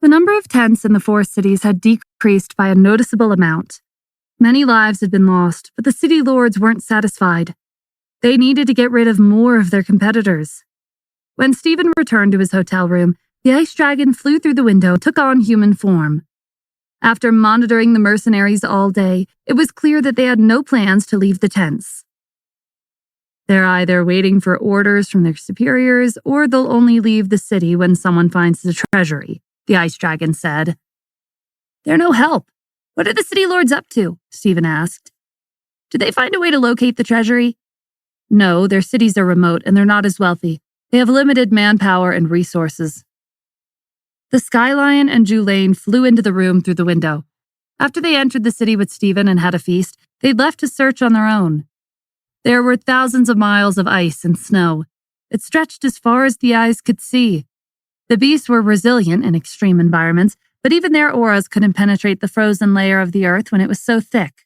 The number of tents in the four cities had decreased by a noticeable amount. Many lives had been lost, but the city lords weren't satisfied. They needed to get rid of more of their competitors. When Stephen returned to his hotel room, the ice dragon flew through the window and took on human form. After monitoring the mercenaries all day, it was clear that they had no plans to leave the tents. They're either waiting for orders from their superiors, or they'll only leave the city when someone finds the treasury, the ice dragon said. They're no help. What are the city lords up to? Stephen asked. Did they find a way to locate the treasury? No, their cities are remote and they're not as wealthy. They have limited manpower and resources. The Sky Lion and Julaine flew into the room through the window. After they entered the city with Stephen and had a feast, they'd left to search on their own. There were thousands of miles of ice and snow. It stretched as far as the eyes could see. The beasts were resilient in extreme environments, but even their auras couldn't penetrate the frozen layer of the earth when it was so thick.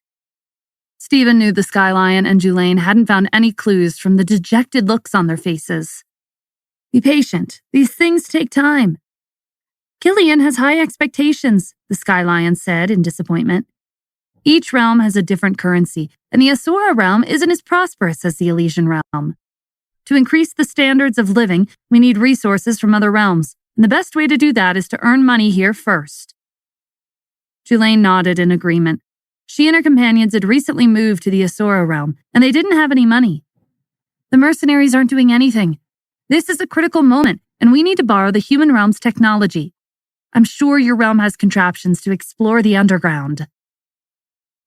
Stephen knew the Sky Lion and Julaine hadn't found any clues from the dejected looks on their faces. Be patient. These things take time. Killian has high expectations, the Sky Lion said in disappointment. Each realm has a different currency, and the Asura realm isn't as prosperous as the Elysian realm. To increase the standards of living, we need resources from other realms, and the best way to do that is to earn money here first. Julaine nodded in agreement. She and her companions had recently moved to the Asura realm, and they didn't have any money. The mercenaries aren't doing anything. This is a critical moment, and we need to borrow the human realm's technology. I'm sure your realm has contraptions to explore the underground.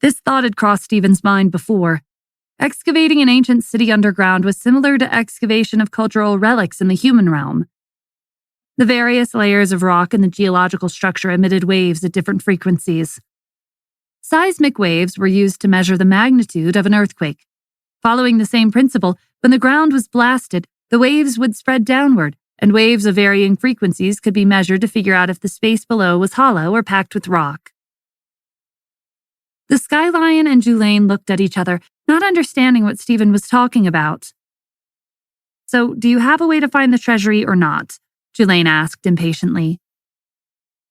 This thought had crossed Stephen's mind before. Excavating an ancient city underground was similar to excavation of cultural relics in the human realm. The various layers of rock in the geological structure emitted waves at different frequencies. Seismic waves were used to measure the magnitude of an earthquake. Following the same principle, when the ground was blasted, the waves would spread downward, and waves of varying frequencies could be measured to figure out if the space below was hollow or packed with rock. The Sky Lion and Julaine looked at each other, not understanding what Stephen was talking about. So, do you have a way to find the treasury or not? Julaine asked impatiently.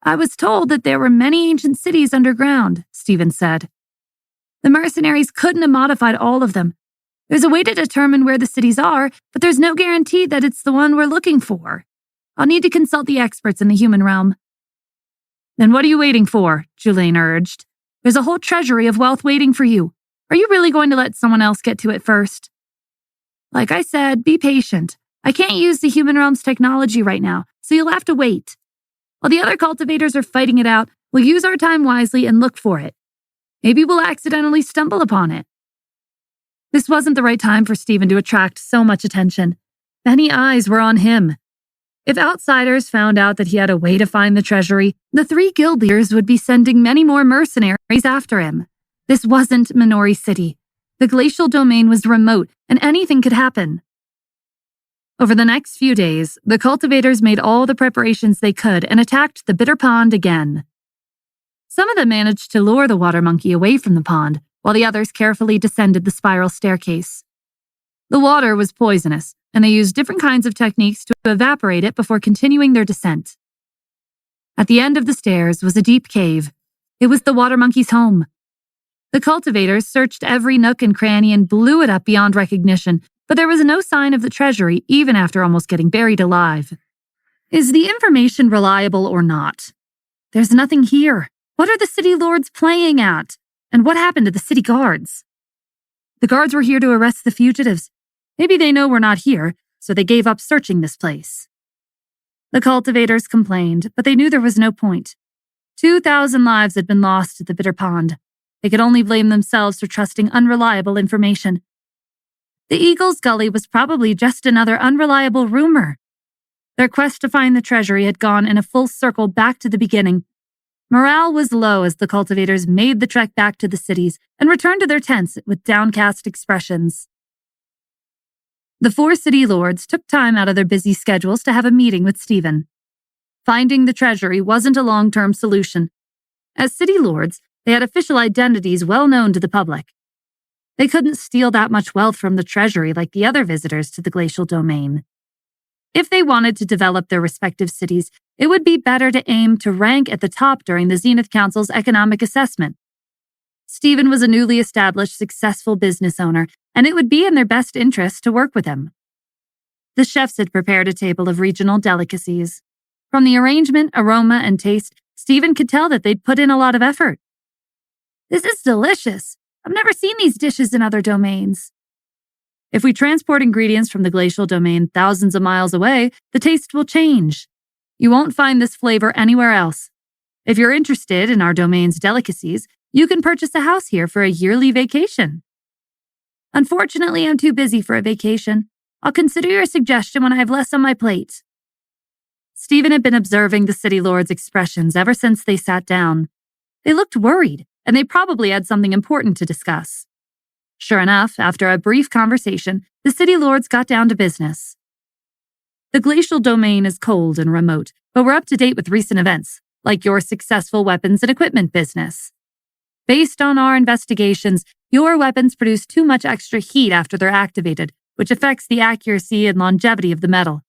I was told that there were many ancient cities underground, Stephen said. The mercenaries couldn't have modified all of them. There's a way to determine where the cities are, but there's no guarantee that it's the one we're looking for. I'll need to consult the experts in the human realm. Then what are you waiting for? Julaine urged. There's a whole treasury of wealth waiting for you. Are you really going to let someone else get to it first? Like I said, be patient. I can't use the human realm's technology right now, so you'll have to wait. While the other cultivators are fighting it out, we'll use our time wisely and look for it. Maybe we'll accidentally stumble upon it. This wasn't the right time for Stephen to attract so much attention. Many eyes were on him. If outsiders found out that he had a way to find the treasury, the three guild leaders would be sending many more mercenaries after him. This wasn't Minori City. The glacial domain was remote, and anything could happen. Over the next few days, the cultivators made all the preparations they could and attacked the bitter pond again. Some of them managed to lure the water monkey away from the pond, while the others carefully descended the spiral staircase. The water was poisonous, and they used different kinds of techniques to evaporate it before continuing their descent. At the end of the stairs was a deep cave. It was the water monkey's home. The cultivators searched every nook and cranny and blew it up beyond recognition, but there was no sign of the treasury even after almost getting buried alive. Is the information reliable or not? There's nothing here. What are the city lords playing at? And what happened to the city guards? The guards were here to arrest the fugitives. Maybe they know we're not here, so they gave up searching this place. The cultivators complained, but they knew there was no point. 2,000 lives had been lost at the bitter pond. They could only blame themselves for trusting unreliable information. The Eagle's Gully was probably just another unreliable rumor. Their quest to find the treasury had gone in a full circle back to the beginning. Morale was low as the cultivators made the trek back to the cities and returned to their tents with downcast expressions. The four city lords took time out of their busy schedules to have a meeting with Stephen. Finding the treasury wasn't a long-term solution. As city lords, they had official identities well known to the public. They couldn't steal that much wealth from the treasury like the other visitors to the glacial domain. If they wanted to develop their respective cities, it would be better to aim to rank at the top during the Zenith Council's economic assessment. Stephen was a newly established, successful business owner, and it would be in their best interest to work with him. The chefs had prepared a table of regional delicacies. From the arrangement, aroma, and taste, Stephen could tell that they'd put in a lot of effort. "This is delicious. I've never seen these dishes in other domains." If we transport ingredients from the glacial domain thousands of miles away, the taste will change. You won't find this flavor anywhere else. If you're interested in our domain's delicacies, you can purchase a house here for a yearly vacation. "Unfortunately, I'm too busy for a vacation. I'll consider your suggestion when I have less on my plate." Stephen had been observing the city lord's expressions ever since they sat down. They looked worried, and they probably had something important to discuss. Sure enough, after a brief conversation, the city lords got down to business. "The glacial domain is cold and remote, but we're up to date with recent events, like your successful weapons and equipment business. Based on our investigations, your weapons produce too much extra heat after they're activated, which affects the accuracy and longevity of the metal.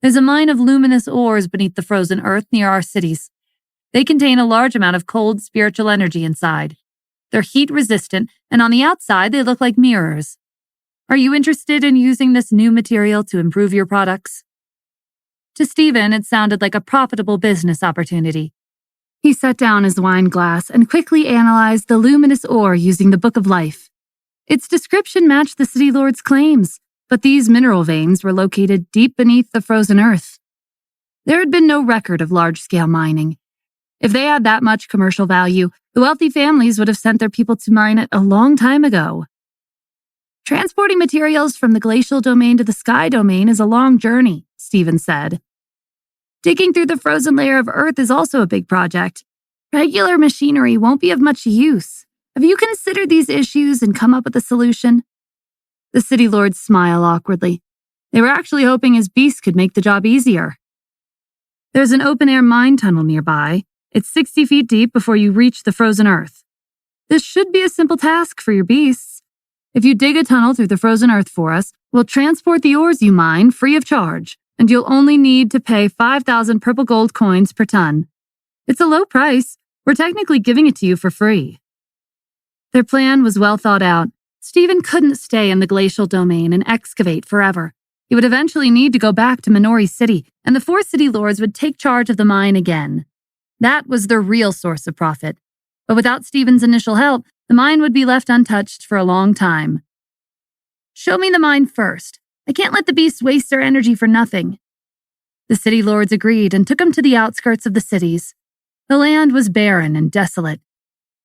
There's a mine of luminous ores beneath the frozen earth near our cities. They contain a large amount of cold spiritual energy inside. They're heat-resistant, and on the outside they look like mirrors. Are you interested in using this new material to improve your products?" To Stephen, it sounded like a profitable business opportunity. He set down his wine glass and quickly analyzed the luminous ore using the Book of Life. Its description matched the city lord's claims, but these mineral veins were located deep beneath the frozen earth. There had been no record of large-scale mining. If they had that much commercial value, the wealthy families would have sent their people to mine it a long time ago. "Transporting materials from the glacial domain to the sky domain is a long journey," Stephen said. "Digging through the frozen layer of Earth is also a big project. Regular machinery won't be of much use. Have you considered these issues and come up with a solution?" The city lords smiled awkwardly. They were actually hoping his beast could make the job easier. "There's an open-air mine tunnel nearby. It's 60 feet deep before you reach the frozen earth. This should be a simple task for your beasts. If you dig a tunnel through the frozen earth for us, we'll transport the ores you mine free of charge, and you'll only need to pay 5,000 purple gold coins per ton. It's a low price. We're technically giving it to you for free." Their plan was well thought out. Stephen couldn't stay in the glacial domain and excavate forever. He would eventually need to go back to Minori City, and the 4 city lords would take charge of the mine again. That was their real source of profit. But without Stephen's initial help, the mine would be left untouched for a long time. "Show me the mine first. I can't let the beasts waste their energy for nothing." The city lords agreed and took him to the outskirts of the cities. The land was barren and desolate.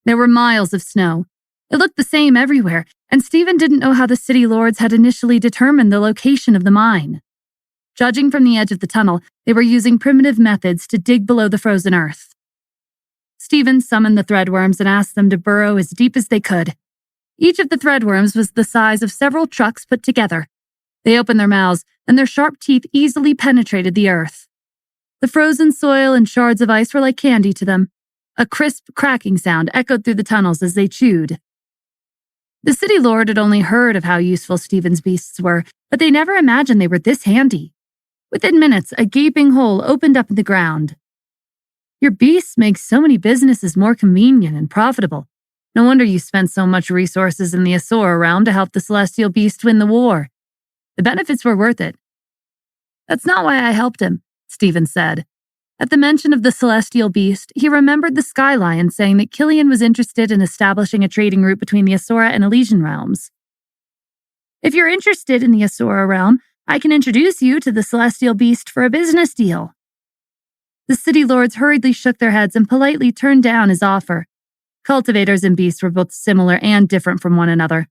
There were miles of snow. It looked the same everywhere, and Stephen didn't know how the city lords had initially determined the location of the mine. Judging from the edge of the tunnel, they were using primitive methods to dig below the frozen earth. Stephen summoned the threadworms and asked them to burrow as deep as they could. Each of the threadworms was the size of several trucks put together. They opened their mouths, and their sharp teeth easily penetrated the earth. The frozen soil and shards of ice were like candy to them. A crisp, cracking sound echoed through the tunnels as they chewed. The city lord had only heard of how useful Stephen's beasts were, but they never imagined they were this handy. Within minutes, a gaping hole opened up in the ground. "Your beasts make so many businesses more convenient and profitable. No wonder you spent so much resources in the Asura realm to help the celestial beast win the war. The benefits were worth it." "That's not why I helped him," Stephen said. At the mention of the celestial beast, he remembered the Sky Lion saying that Killian was interested in establishing a trading route between the Asura and Elysian realms. "If you're interested in the Asura realm, I can introduce you to the celestial beast for a business deal." The city lords hurriedly shook their heads and politely turned down his offer. Cultivators and beasts were both similar and different from one another.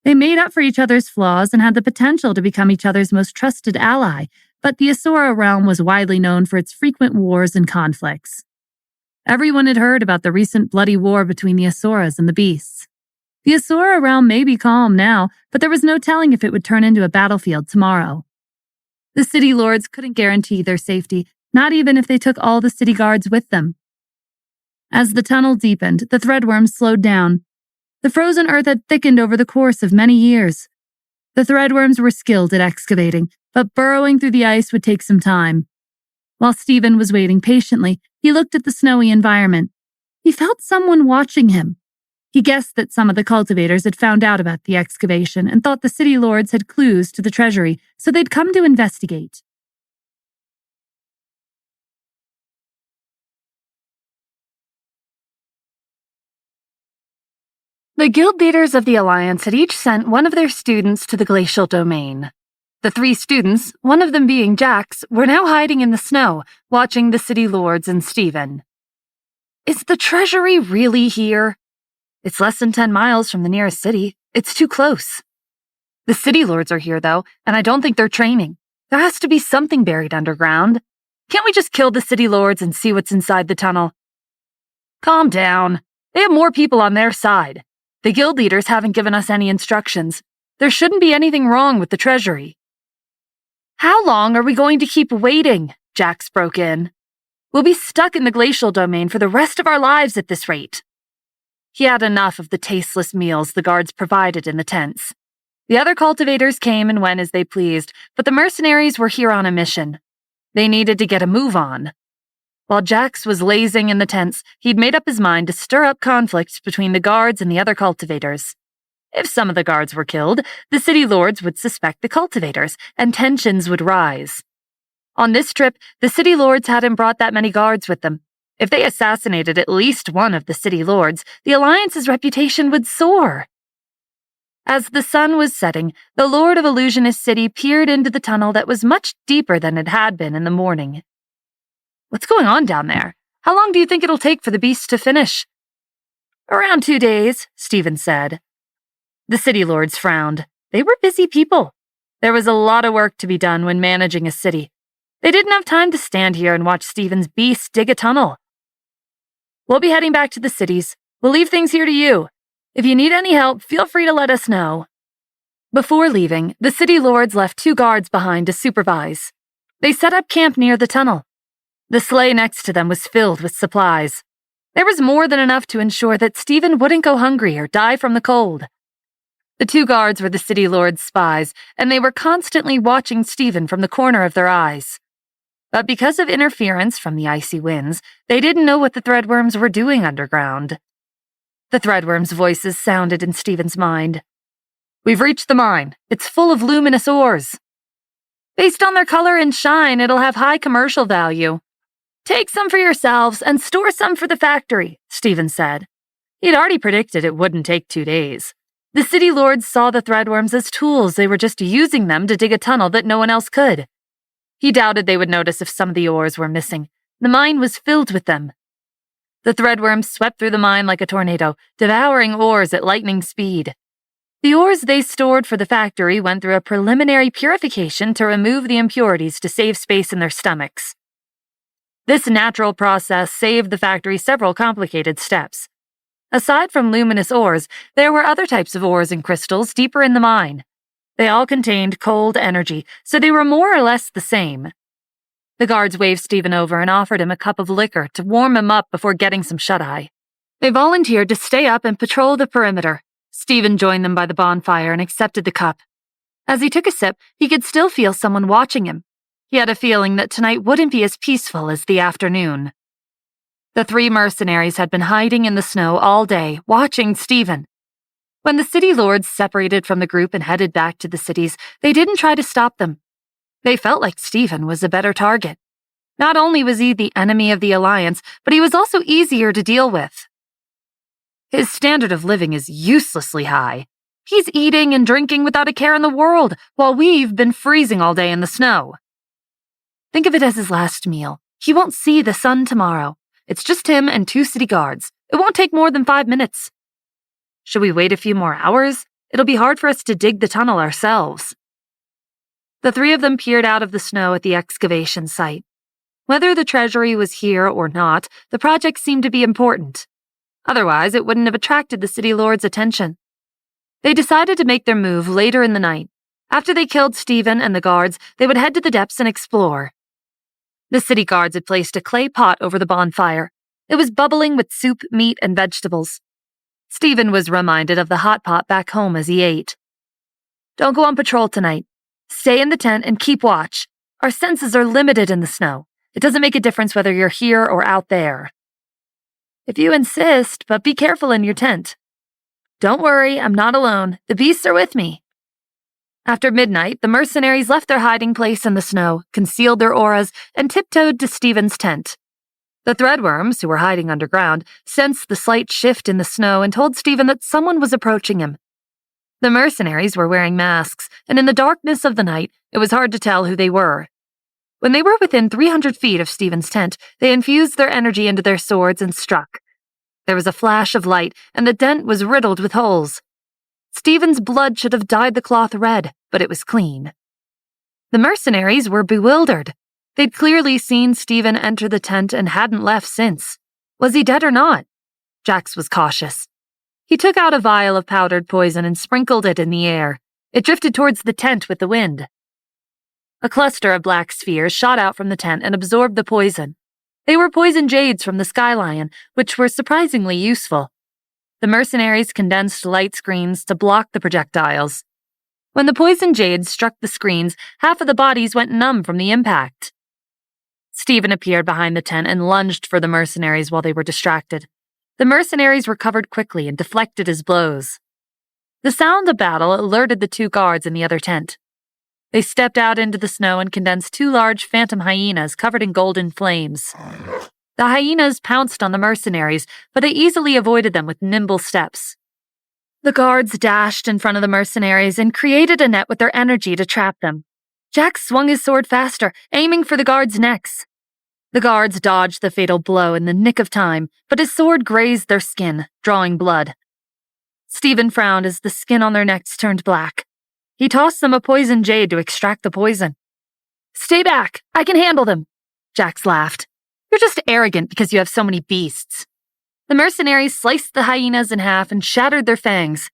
They made up for each other's flaws and had the potential to become each other's most trusted ally, but the Asura realm was widely known for its frequent wars and conflicts. Everyone had heard about the recent bloody war between the Asuras and the beasts. The Asura realm may be calm now, but there was no telling if it would turn into a battlefield tomorrow. The city lords couldn't guarantee their safety, not even if they took all the city guards with them. As the tunnel deepened, the threadworms slowed down. The frozen earth had thickened over the course of many years. The threadworms were skilled at excavating, but burrowing through the ice would take some time. While Stephen was waiting patiently, he looked at the snowy environment. He felt someone watching him. He guessed that some of the cultivators had found out about the excavation and thought the city lords had clues to the treasury, so they'd come to investigate. The guild leaders of the Alliance had each sent one of their students to the glacial domain. The 3 students, one of them being Jax, were now hiding in the snow, watching the city lords and Stephen. Is the treasury really here? It's less than 10 miles from the nearest city. It's too close. The city lords are here, though, and I don't think they're training. There has to be something buried underground. Can't we just kill the city lords and see what's inside the tunnel? Calm down. They have more people on their side. The guild leaders haven't given us any instructions. There shouldn't be anything wrong with the treasury. How long are we going to keep waiting? Jax broke in. We'll be stuck in the glacial domain for the rest of our lives at this rate. He had enough of the tasteless meals the guards provided in the tents. The other cultivators came and went as they pleased, but the mercenaries were here on a mission. They needed to get a move on. While Jax was lazing in the tents, he'd made up his mind to stir up conflict between the guards and the other cultivators. If some of the guards were killed, the city lords would suspect the cultivators, and tensions would rise. On this trip, the city lords hadn't brought that many guards with them. If they assassinated at least one of the city lords, the Alliance's reputation would soar. As the sun was setting, the Lord of Illusionist City peered into the tunnel that was much deeper than it had been in the morning. What's going on down there? How long do you think it'll take for the beast to finish? Around 2 days, Stephen said. The city lords frowned. They were busy people. There was a lot of work to be done when managing a city. They didn't have time to stand here and watch Stephen's beast dig a tunnel. We'll be heading back to the cities. We'll leave things here to you. If you need any help, feel free to let us know. Before leaving, the city lords left 2 guards behind to supervise. They set up camp near the tunnel. The sleigh next to them was filled with supplies. There was more than enough to ensure that Stephen wouldn't go hungry or die from the cold. The 2 guards were the city lords' spies, and they were constantly watching Stephen from the corner of their eyes. But because of interference from the icy winds, they didn't know what the threadworms were doing underground. The threadworms' voices sounded in Stephen's mind. We've reached the mine. It's full of luminous ores. Based on their color and shine, it'll have high commercial value. Take some for yourselves and store some for the factory, Stephen said. He'd already predicted it wouldn't take 2 days. The city lords saw the threadworms as tools. They were just using them to dig a tunnel that no one else could. He doubted they would notice if some of the ores were missing. The mine was filled with them. The threadworms swept through the mine like a tornado, devouring ores at lightning speed. The ores they stored for the factory went through a preliminary purification to remove the impurities to save space in their stomachs. This natural process saved the factory several complicated steps. Aside from luminous ores, there were other types of ores and crystals deeper in the mine. They all contained cold energy, so they were more or less the same. The guards waved Stephen over and offered him a cup of liquor to warm him up before getting some shut-eye. They volunteered to stay up and patrol the perimeter. Stephen joined them by the bonfire and accepted the cup. As he took a sip, he could still feel someone watching him. He had a feeling that tonight wouldn't be as peaceful as the afternoon. The 3 mercenaries had been hiding in the snow all day, watching Stephen. When the city lords separated from the group and headed back to the cities, they didn't try to stop them. They felt like Stephen was a better target. Not only was he the enemy of the Alliance, but he was also easier to deal with. His standard of living is uselessly high. He's eating and drinking without a care in the world, while we've been freezing all day in the snow. Think of it as his last meal. He won't see the sun tomorrow. It's just him and 2 city guards. It won't take more than 5 minutes. Should we wait a few more hours? It'll be hard for us to dig the tunnel ourselves. The 3 of them peered out of the snow at the excavation site. Whether the treasury was here or not, the project seemed to be important. Otherwise, it wouldn't have attracted the city lord's attention. They decided to make their move later in the night. After they killed Stephen and the guards, they would head to the depths and explore. The city guards had placed a clay pot over the bonfire. It was bubbling with soup, meat, and vegetables. Stephen was reminded of the hot pot back home as he ate. Don't go on patrol tonight. Stay in the tent and keep watch. Our senses are limited in the snow. It doesn't make a difference whether you're here or out there." "If you insist, but be careful in your tent." "Don't worry, I'm not alone. The beasts are with me." After midnight, the mercenaries left their hiding place in the snow, concealed their auras, and tiptoed to Stephen's tent. The threadworms, who were hiding underground, sensed the slight shift in the snow and told Stephen that someone was approaching him. The mercenaries were wearing masks, and in the darkness of the night, it was hard to tell who they were. When they were within 300 feet of Stephen's tent, they infused their energy into their swords and struck. There was a flash of light, and the tent was riddled with holes. Stephen's blood should have dyed the cloth red, but it was clean. The mercenaries were bewildered. They'd clearly seen Stephen enter the tent and hadn't left since. Was he dead or not? Jax was cautious. He took out a vial of powdered poison and sprinkled it in the air. It drifted towards the tent with the wind. A cluster of black spheres shot out from the tent and absorbed the poison. They were poison jades from the Sky Lion, which were surprisingly useful. The mercenaries condensed light screens to block the projectiles. When the poison jades struck the screens, half of the bodies went numb from the impact. Stephen appeared behind the tent and lunged for the mercenaries while they were distracted. The mercenaries recovered quickly and deflected his blows. The sound of battle alerted the two guards in the other tent. They stepped out into the snow and condensed two large phantom hyenas covered in golden flames. The hyenas pounced on the mercenaries, but they easily avoided them with nimble steps. The guards dashed in front of the mercenaries and created a net with their energy to trap them. Jax swung his sword faster, aiming for the guards' necks. The guards dodged the fatal blow in the nick of time, but his sword grazed their skin, drawing blood. Stephen frowned as the skin on their necks turned black. He tossed them a poison jade to extract the poison. "Stay back! I can handle them!" Jax laughed. "You're just arrogant because you have so many beasts." The mercenaries sliced the hyenas in half and shattered their fangs.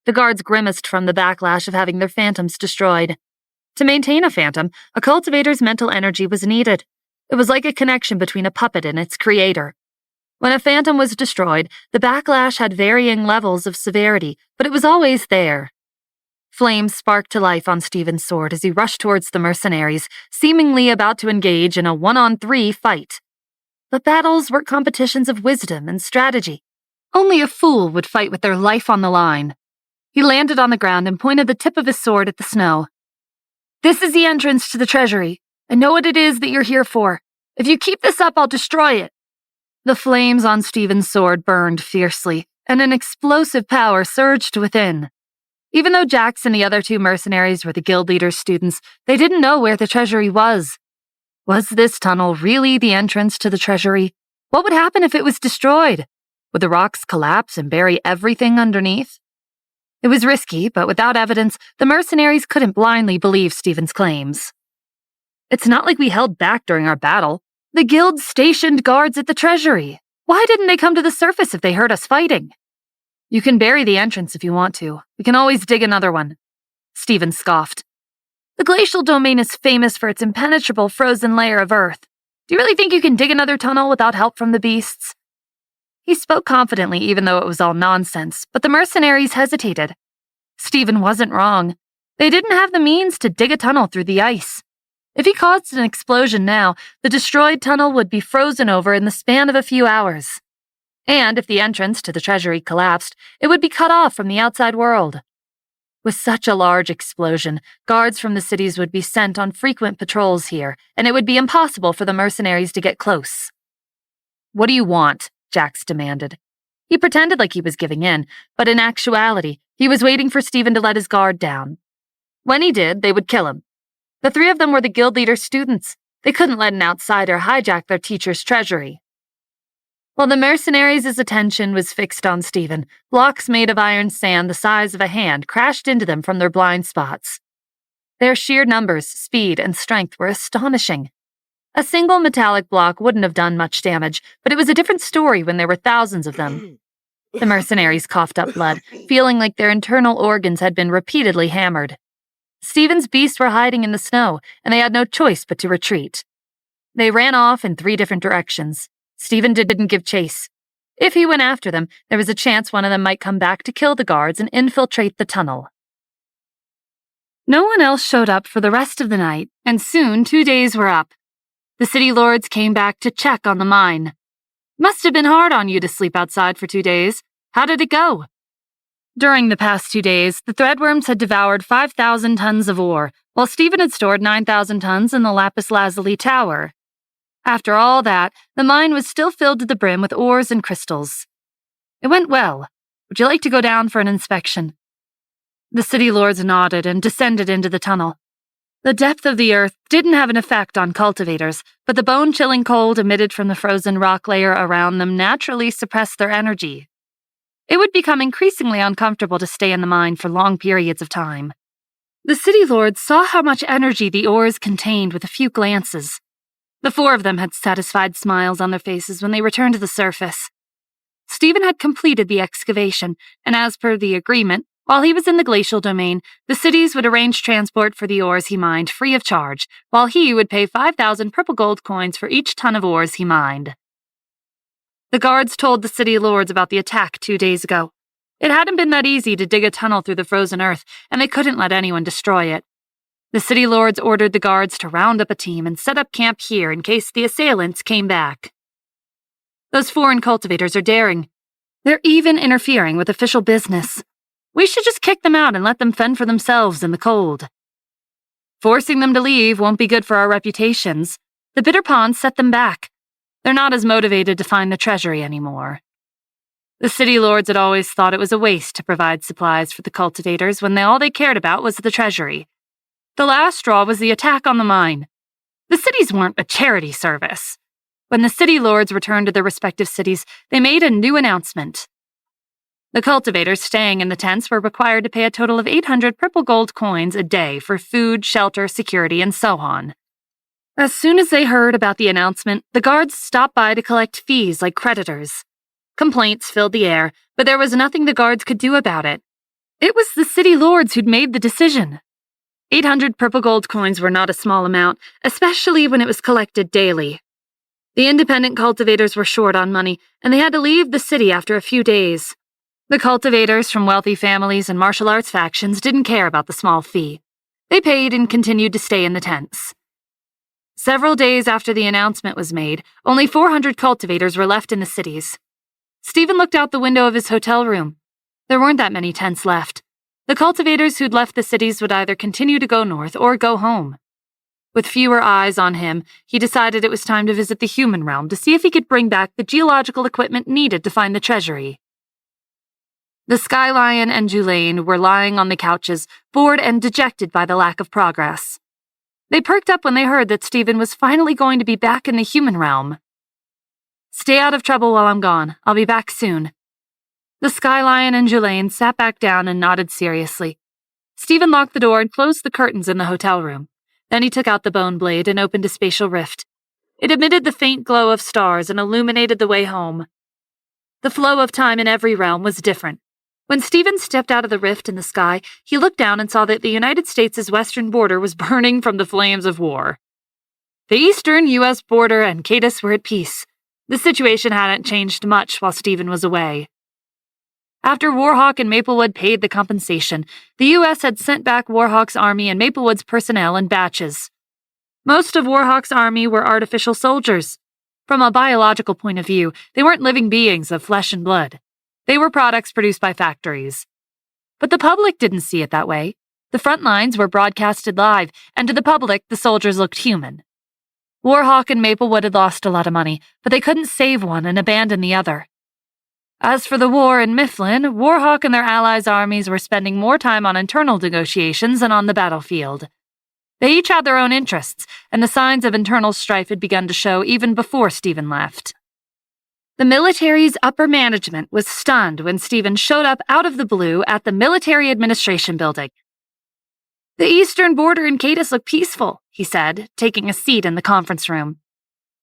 The guards grimaced from the backlash of having their phantoms destroyed. To maintain a phantom, a cultivator's mental energy was needed. It was like a connection between a puppet and its creator. When a phantom was destroyed, the backlash had varying levels of severity, but it was always there. Flames sparked to life on Stephen's sword as he rushed towards the mercenaries, seemingly about to engage in a 1-on-3 fight. But battles were competitions of wisdom and strategy. Only a fool would fight with their life on the line. He landed on the ground and pointed the tip of his sword at the snow. "This is the entrance to the treasury. I know what it is that you're here for. If you keep this up, I'll destroy it." The flames on Stephen's sword burned fiercely, and an explosive power surged within. Even though Jax and the other two mercenaries were the guild leader's students, they didn't know where the treasury was. Was this tunnel really the entrance to the treasury? What would happen if it was destroyed? Would the rocks collapse and bury everything underneath? It was risky, but without evidence, the mercenaries couldn't blindly believe Stephen's claims. "It's not like we held back during our battle. The guild stationed guards at the treasury. Why didn't they come to the surface if they heard us fighting?" "You can bury the entrance if you want to. We can always dig another one." Stephen scoffed. "The glacial domain is famous for its impenetrable frozen layer of earth. Do you really think you can dig another tunnel without help from the beasts?" He spoke confidently even though it was all nonsense, but the mercenaries hesitated. Stephen wasn't wrong. They didn't have the means to dig a tunnel through the ice. If he caused an explosion now, the destroyed tunnel would be frozen over in the span of a few hours. And if the entrance to the treasury collapsed, it would be cut off from the outside world. With such a large explosion, guards from the cities would be sent on frequent patrols here, and it would be impossible for the mercenaries to get close. "What do you want?" Jax demanded. He pretended like he was giving in, but in actuality, he was waiting for Stephen to let his guard down. When he did, they would kill him. The three of them were the guild leader's students. They couldn't let an outsider hijack their teacher's treasury. While the mercenaries' attention was fixed on Stephen, blocks made of iron sand the size of a hand crashed into them from their blind spots. Their sheer numbers, speed, and strength were astonishing. A single metallic block wouldn't have done much damage, but it was a different story when there were thousands of them. The mercenaries coughed up blood, feeling like their internal organs had been repeatedly hammered. Stephen's beasts were hiding in the snow, and they had no choice but to retreat. They ran off in 3 different directions. Stephen didn't give chase. If he went after them, there was a chance one of them might come back to kill the guards and infiltrate the tunnel. No one else showed up for the rest of the night, and soon 2 days were up. The city lords came back to check on the mine. Must have been hard on you to sleep outside for 2 days. How did it go? During the past 2 days, the threadworms had devoured 5,000 tons of ore, while Stephen had stored 9,000 tons in the lapis lazuli tower. After all that, the mine was still filled to the brim with ores and crystals. It went well. Would you like to go down for an inspection? The city lords nodded and descended into the tunnel. The depth of the earth didn't have an effect on cultivators, but the bone-chilling cold emitted from the frozen rock layer around them naturally suppressed their energy. It would become increasingly uncomfortable to stay in the mine for long periods of time. The city lords saw how much energy the ores contained with a few glances. The 4 of them had satisfied smiles on their faces when they returned to the surface. Stephen had completed the excavation, and as per the agreement, while he was in the glacial domain, the cities would arrange transport for the ores he mined free of charge, while he would pay 5,000 purple gold coins for each ton of ores he mined. The guards told the city lords about the attack 2 days ago. It hadn't been that easy to dig a tunnel through the frozen earth, and they couldn't let anyone destroy it. The city lords ordered the guards to round up a team and set up camp here in case the assailants came back. Those foreign cultivators are daring. They're even interfering with official business. We should just kick them out and let them fend for themselves in the cold. Forcing them to leave won't be good for our reputations. The bitter ponds set them back. They're not as motivated to find the treasury anymore. The city lords had always thought it was a waste to provide supplies for the cultivators when all they cared about was the treasury. The last straw was the attack on the mine. The cities weren't a charity service. When the city lords returned to their respective cities, they made a new announcement. The cultivators staying in the tents were required to pay a total of 800 purple gold coins a day for food, shelter, security, and so on. As soon as they heard about the announcement, the guards stopped by to collect fees like creditors. Complaints filled the air, but there was nothing the guards could do about it. It was the city lords who'd made the decision. 800 purple gold coins were not a small amount, especially when it was collected daily. The independent cultivators were short on money, and they had to leave the city after a few days. The cultivators from wealthy families and martial arts factions didn't care about the small fee. They paid and continued to stay in the tents. Several days after the announcement was made, only 400 cultivators were left in the cities. Stephen looked out the window of his hotel room. There weren't that many tents left. The cultivators who'd left the cities would either continue to go north or go home. With fewer eyes on him, he decided it was time to visit the human realm to see if he could bring back the geological equipment needed to find the treasury. The Sky Lion and Julaine were lying on the couches, bored and dejected by the lack of progress. They perked up when they heard that Stephen was finally going to be back in the human realm. Stay out of trouble while I'm gone. I'll be back soon. The Sky Lion and Julaine sat back down and nodded seriously. Stephen locked the door and closed the curtains in the hotel room. Then he took out the bone blade and opened a spatial rift. It emitted the faint glow of stars and illuminated the way home. The flow of time in every realm was different. When Stephen stepped out of the rift in the sky, he looked down and saw that the United States' western border was burning from the flames of war. The eastern U.S. border and Cadus were at peace. The situation hadn't changed much while Stephen was away. After Warhawk and Maplewood paid the compensation, the U.S. had sent back Warhawk's army and Maplewood's personnel in batches. Most of Warhawk's army were artificial soldiers. From a biological point of view, they weren't living beings of flesh and blood. They were products produced by factories. But the public didn't see it that way. The front lines were broadcasted live, and to the public, the soldiers looked human. Warhawk and Maplewood had lost a lot of money, but they couldn't save one and abandon the other. As for the war in Mifflin, Warhawk and their allies' armies were spending more time on internal negotiations than on the battlefield. They each had their own interests, and the signs of internal strife had begun to show even before Stephen left. The military's upper management was stunned when Stephen showed up out of the blue at the Military Administration Building. The eastern border in Cadus looked peaceful, he said, taking a seat in the conference room.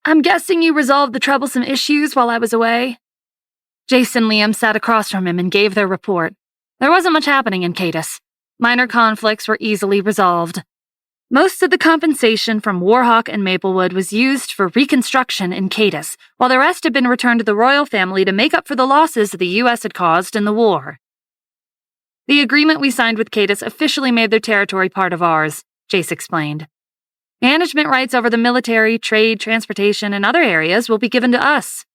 I'm guessing you resolved the troublesome issues while I was away? Jason Liam sat across from him and gave their report. There wasn't much happening in Cadus. Minor conflicts were easily resolved. Most of the compensation from Warhawk and Maplewood was used for reconstruction in Cadus, while the rest had been returned to the royal family to make up for the losses the U.S. had caused in the war. The agreement we signed with Cadus officially made their territory part of ours, Jace explained. Management rights over the military, trade, transportation, and other areas will be given to us.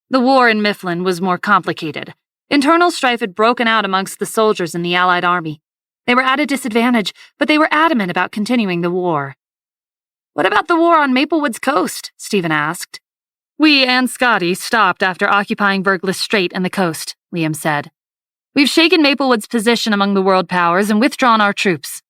The war in Mifflin was more complicated. Internal strife had broken out amongst the soldiers in the Allied army. They were at a disadvantage, but they were adamant about continuing the war. What about the war on Maplewood's coast? Stephen asked. We and Scotty stopped after occupying Burgess Strait and the coast, Liam said. We've shaken Maplewood's position among the world powers and withdrawn our troops.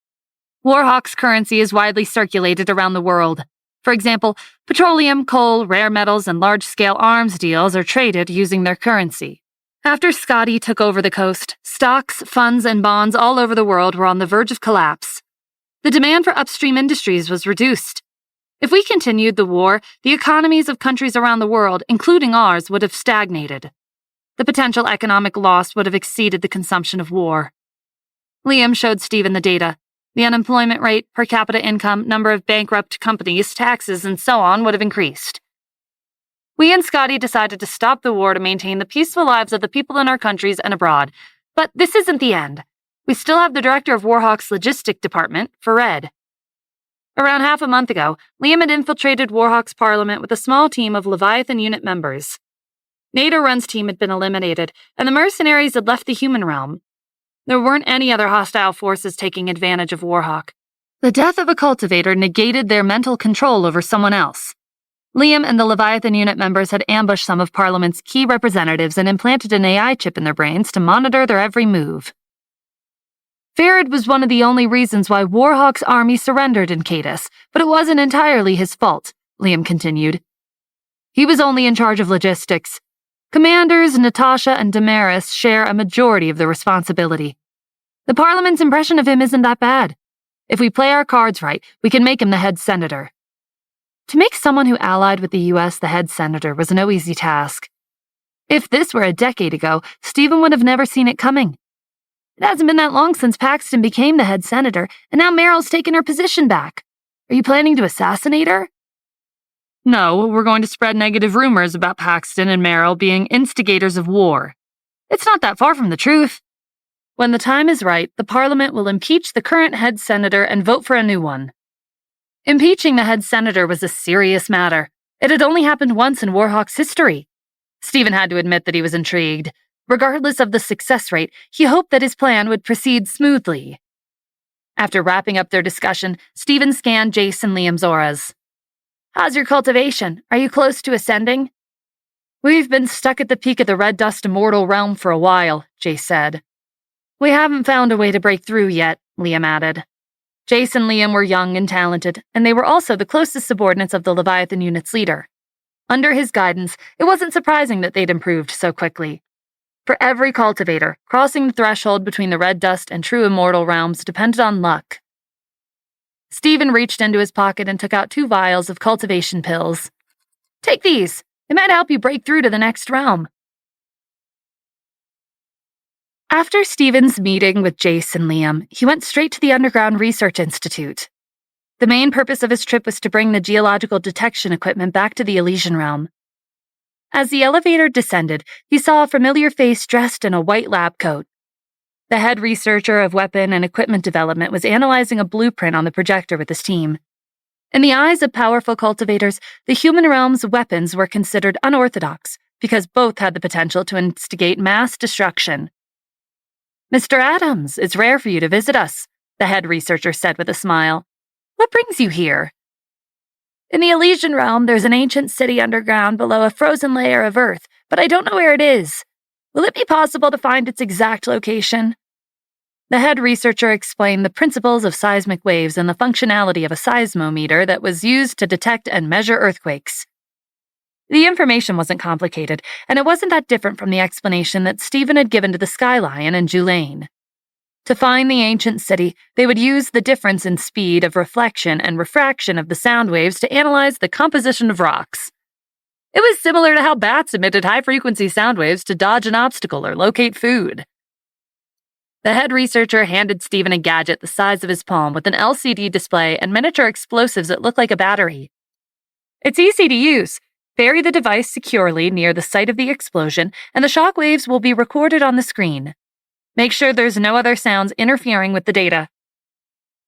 Warhawk's currency is widely circulated around the world. For example, petroleum, coal, rare metals, and large-scale arms deals are traded using their currency. After Scotty took over the coast, stocks, funds, and bonds all over the world were on the verge of collapse. The demand for upstream industries was reduced. If we continued the war, the economies of countries around the world, including ours, would have stagnated. The potential economic loss would have exceeded the consumption of war. Liam showed Stephen the data. The unemployment rate, per capita income, number of bankrupt companies, taxes, and so on would have increased. We and Scotty decided to stop the war to maintain the peaceful lives of the people in our countries and abroad. But this isn't the end. We still have the director of Warhawk's logistic department, Fared. Around half a month ago, Liam had infiltrated Warhawk's parliament with a small team of Leviathan unit members. Nader-Run's team had been eliminated, and the mercenaries had left the human realm. There weren't any other hostile forces taking advantage of Warhawk. The death of a cultivator negated their mental control over someone else. Liam and the Leviathan unit members had ambushed some of Parliament's key representatives and implanted an AI chip in their brains to monitor their every move. Farid was one of the only reasons why Warhawk's army surrendered in Cadus, but it wasn't entirely his fault, Liam continued. He was only in charge of logistics. Commanders Natasha and Damaris share a majority of the responsibility. The Parliament's impression of him isn't that bad. If we play our cards right, we can make him the head senator. To make someone who allied with the U.S. the head senator was no easy task. If this were a decade ago, Stephen would have never seen it coming. It hasn't been that long since Paxton became the head senator, and now Meryl's taken her position back. Are you planning to assassinate her? No, we're going to spread negative rumors about Paxton and Meryl being instigators of war. It's not that far from the truth. When the time is right, the Parliament will impeach the current head senator and vote for a new one. Impeaching the head senator was a serious matter. It had only happened once in Warhawk's history. Stephen had to admit that he was intrigued. Regardless of the success rate, he hoped that his plan would proceed smoothly. After wrapping up their discussion, Stephen scanned Jace and Liam's auras. How's your cultivation? Are you close to ascending? We've been stuck at the peak of the red dust immortal realm for a while, Jace said. We haven't found a way to break through yet, Liam added. Jace and Liam were young and talented, and they were also the closest subordinates of the Leviathan unit's leader. Under his guidance, it wasn't surprising that they'd improved so quickly. For every cultivator, crossing the threshold between the red dust and true immortal realms depended on luck. Stephen reached into his pocket and took out 2 vials of cultivation pills. Take these. They might help you break through to the next realm. After Stephen's meeting with Jace and Liam, he went straight to the Underground Research Institute. The main purpose of his trip was to bring the geological detection equipment back to the Elysian realm. As the elevator descended, he saw a familiar face dressed in a white lab coat. The head researcher of weapon and equipment development was analyzing a blueprint on the projector with his team. In the eyes of powerful cultivators, the human realm's weapons were considered unorthodox because both had the potential to instigate mass destruction. Mr. Adams, it's rare for you to visit us, the head researcher said with a smile. What brings you here? In the Elysian realm, there's an ancient city underground below a frozen layer of earth, but I don't know where it is. Will it be possible to find its exact location? The head researcher explained the principles of seismic waves and the functionality of a seismometer that was used to detect and measure earthquakes. The information wasn't complicated, and it wasn't that different from the explanation that Stephen had given to the Skylion and Julaine. To find the ancient city, they would use the difference in speed of reflection and refraction of the sound waves to analyze the composition of rocks. It was similar to how bats emitted high-frequency sound waves to dodge an obstacle or locate food. The head researcher handed Stephen a gadget the size of his palm with an LCD display and miniature explosives that looked like a battery. It's easy to use. Bury the device securely near the site of the explosion, and the shock waves will be recorded on the screen. Make sure there's no other sounds interfering with the data.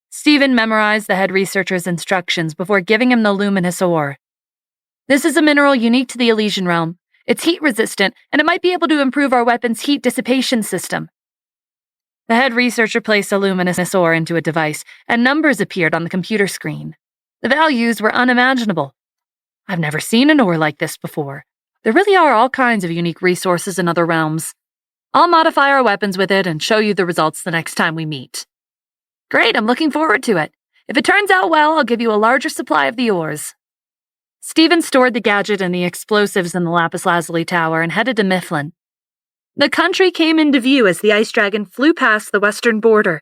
Stephen memorized the head researcher's instructions before giving him the luminous ore. This is a mineral unique to the Elysian realm. It's heat-resistant, and it might be able to improve our weapon's heat dissipation system. The head researcher placed a luminous ore into a device, and numbers appeared on the computer screen. The values were unimaginable. I've never seen an ore like this before. There really are all kinds of unique resources in other realms. I'll modify our weapons with it and show you the results the next time we meet. Great, I'm looking forward to it. If it turns out well, I'll give you a larger supply of the ores. Stephen stored the gadget and the explosives in the lapis lazuli tower and headed to Mifflin. The country came into view as the ice dragon flew past the western border.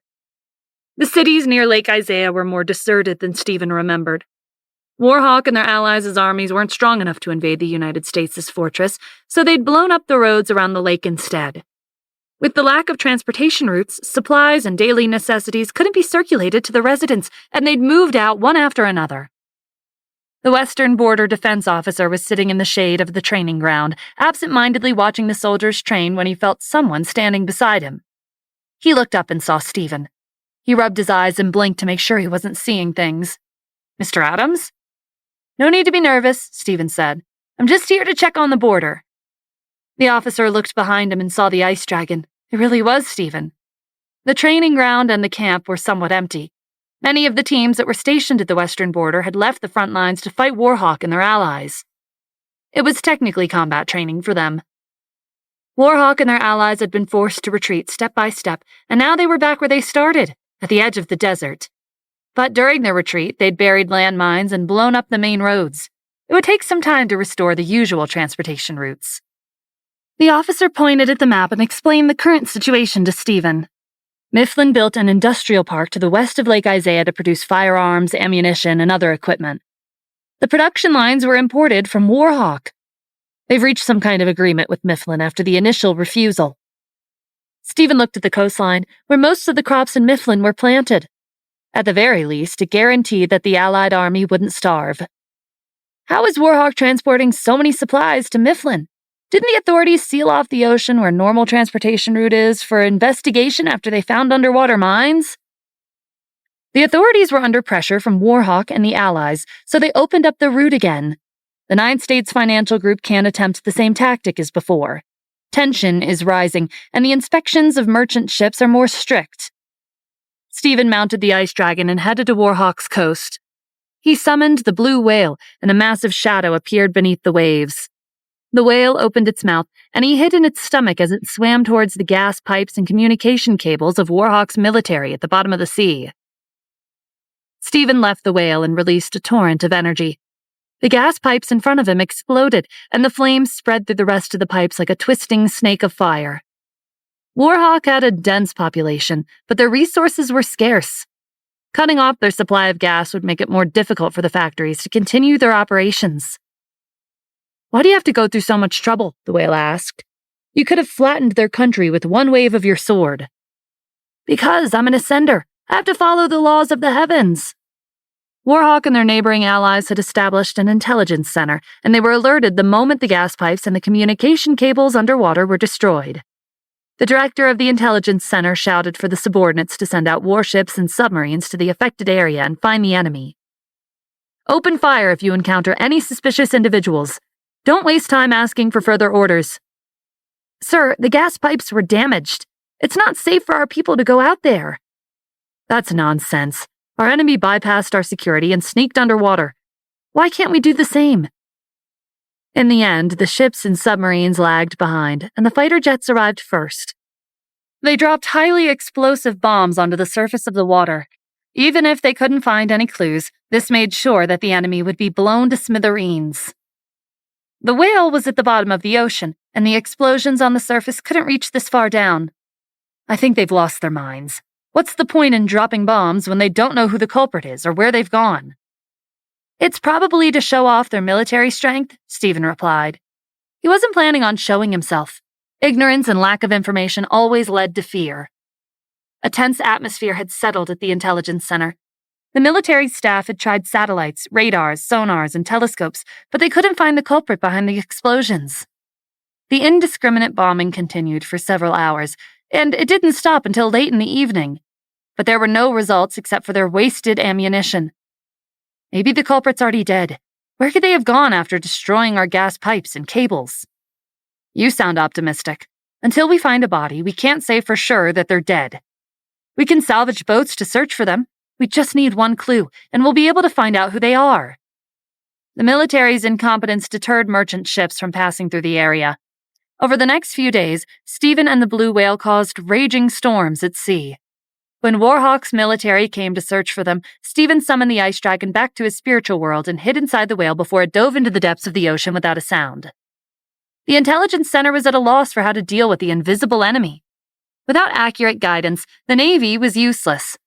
The cities near Lake Isaiah were more deserted than Stephen remembered. Warhawk and their allies' armies weren't strong enough to invade the United States' fortress, so they'd blown up the roads around the lake instead. With the lack of transportation routes, supplies and daily necessities couldn't be circulated to the residents, and they'd moved out one after another. The Western Border Defense officer was sitting in the shade of the training ground, absent-mindedly watching the soldiers train when he felt someone standing beside him. He looked up and saw Stephen. He rubbed his eyes and blinked to make sure he wasn't seeing things. "Mr. Adams?" "No need to be nervous," Stephen said. "I'm just here to check on the border." The officer looked behind him and saw the ice dragon. It really was Stephen. The training ground and the camp were somewhat empty. Many of the teams that were stationed at the western border had left the front lines to fight Warhawk and their allies. It was technically combat training for them. Warhawk and their allies had been forced to retreat step by step, and now they were back where they started, at the edge of the desert. But during their retreat, they'd buried landmines and blown up the main roads. It would take some time to restore the usual transportation routes. The officer pointed at the map and explained the current situation to Stephen. Mifflin built an industrial park to the west of Lake Isaiah to produce firearms, ammunition, and other equipment. The production lines were imported from Warhawk. They've reached some kind of agreement with Mifflin after the initial refusal. Stephen looked at the coastline, where most of the crops in Mifflin were planted. At the very least, it guaranteed that the Allied army wouldn't starve. How is Warhawk transporting so many supplies to Mifflin? Didn't the authorities seal off the ocean where normal transportation route is for investigation after they found underwater mines? The authorities were under pressure from Warhawk and the Allies, so they opened up the route again. The 9 States Financial Group can't attempt the same tactic as before. Tension is rising, and the inspections of merchant ships are more strict. Stephen mounted the ice dragon and headed to Warhawk's coast. He summoned the blue whale, and a massive shadow appeared beneath the waves. The whale opened its mouth, and he hid in its stomach as it swam towards the gas pipes and communication cables of Warhawk's military at the bottom of the sea. Stephen left the whale and released a torrent of energy. The gas pipes in front of him exploded, and the flames spread through the rest of the pipes like a twisting snake of fire. Warhawk had a dense population, but their resources were scarce. Cutting off their supply of gas would make it more difficult for the factories to continue their operations. "Why do you have to go through so much trouble?" the whale asked. "You could have flattened their country with one wave of your sword." "Because I'm an ascender. I have to follow the laws of the heavens." Warhawk and their neighboring allies had established an intelligence center, and they were alerted the moment the gas pipes and the communication cables underwater were destroyed. The director of the intelligence center shouted for the subordinates to send out warships and submarines to the affected area and find the enemy. "Open fire if you encounter any suspicious individuals. Don't waste time asking for further orders." "Sir, the gas pipes were damaged. It's not safe for our people to go out there." "That's nonsense. Our enemy bypassed our security and sneaked underwater. Why can't we do the same?" In the end, the ships and submarines lagged behind, and the fighter jets arrived first. They dropped highly explosive bombs onto the surface of the water. Even if they couldn't find any clues, this made sure that the enemy would be blown to smithereens. The whale was at the bottom of the ocean, and the explosions on the surface couldn't reach this far down. "I think they've lost their minds. What's the point in dropping bombs when they don't know who the culprit is or where they've gone?" "It's probably to show off their military strength," Stephen replied. He wasn't planning on showing himself. Ignorance and lack of information always led to fear. A tense atmosphere had settled at the intelligence center. The military staff had tried satellites, radars, sonars, and telescopes, but they couldn't find the culprit behind the explosions. The indiscriminate bombing continued for several hours, and it didn't stop until late in the evening. but there were no results except for their wasted ammunition. Maybe the culprit's already dead. Where could they have gone after destroying our gas pipes and cables? You sound optimistic. Until we find a body, we can't say for sure that they're dead. We can salvage boats to search for them. We just need one clue, and we'll be able to find out who they are. The military's incompetence deterred merchant ships from passing through the area. Over the next few days, Stephen and the Blue Whale caused raging storms at sea. When Warhawk's military came to search for them, Stephen summoned the ice dragon back to his spiritual world and hid inside the whale before it dove into the depths of the ocean without a sound. The intelligence center was at a loss for how to deal with the invisible enemy. Without accurate guidance, the Navy was useless.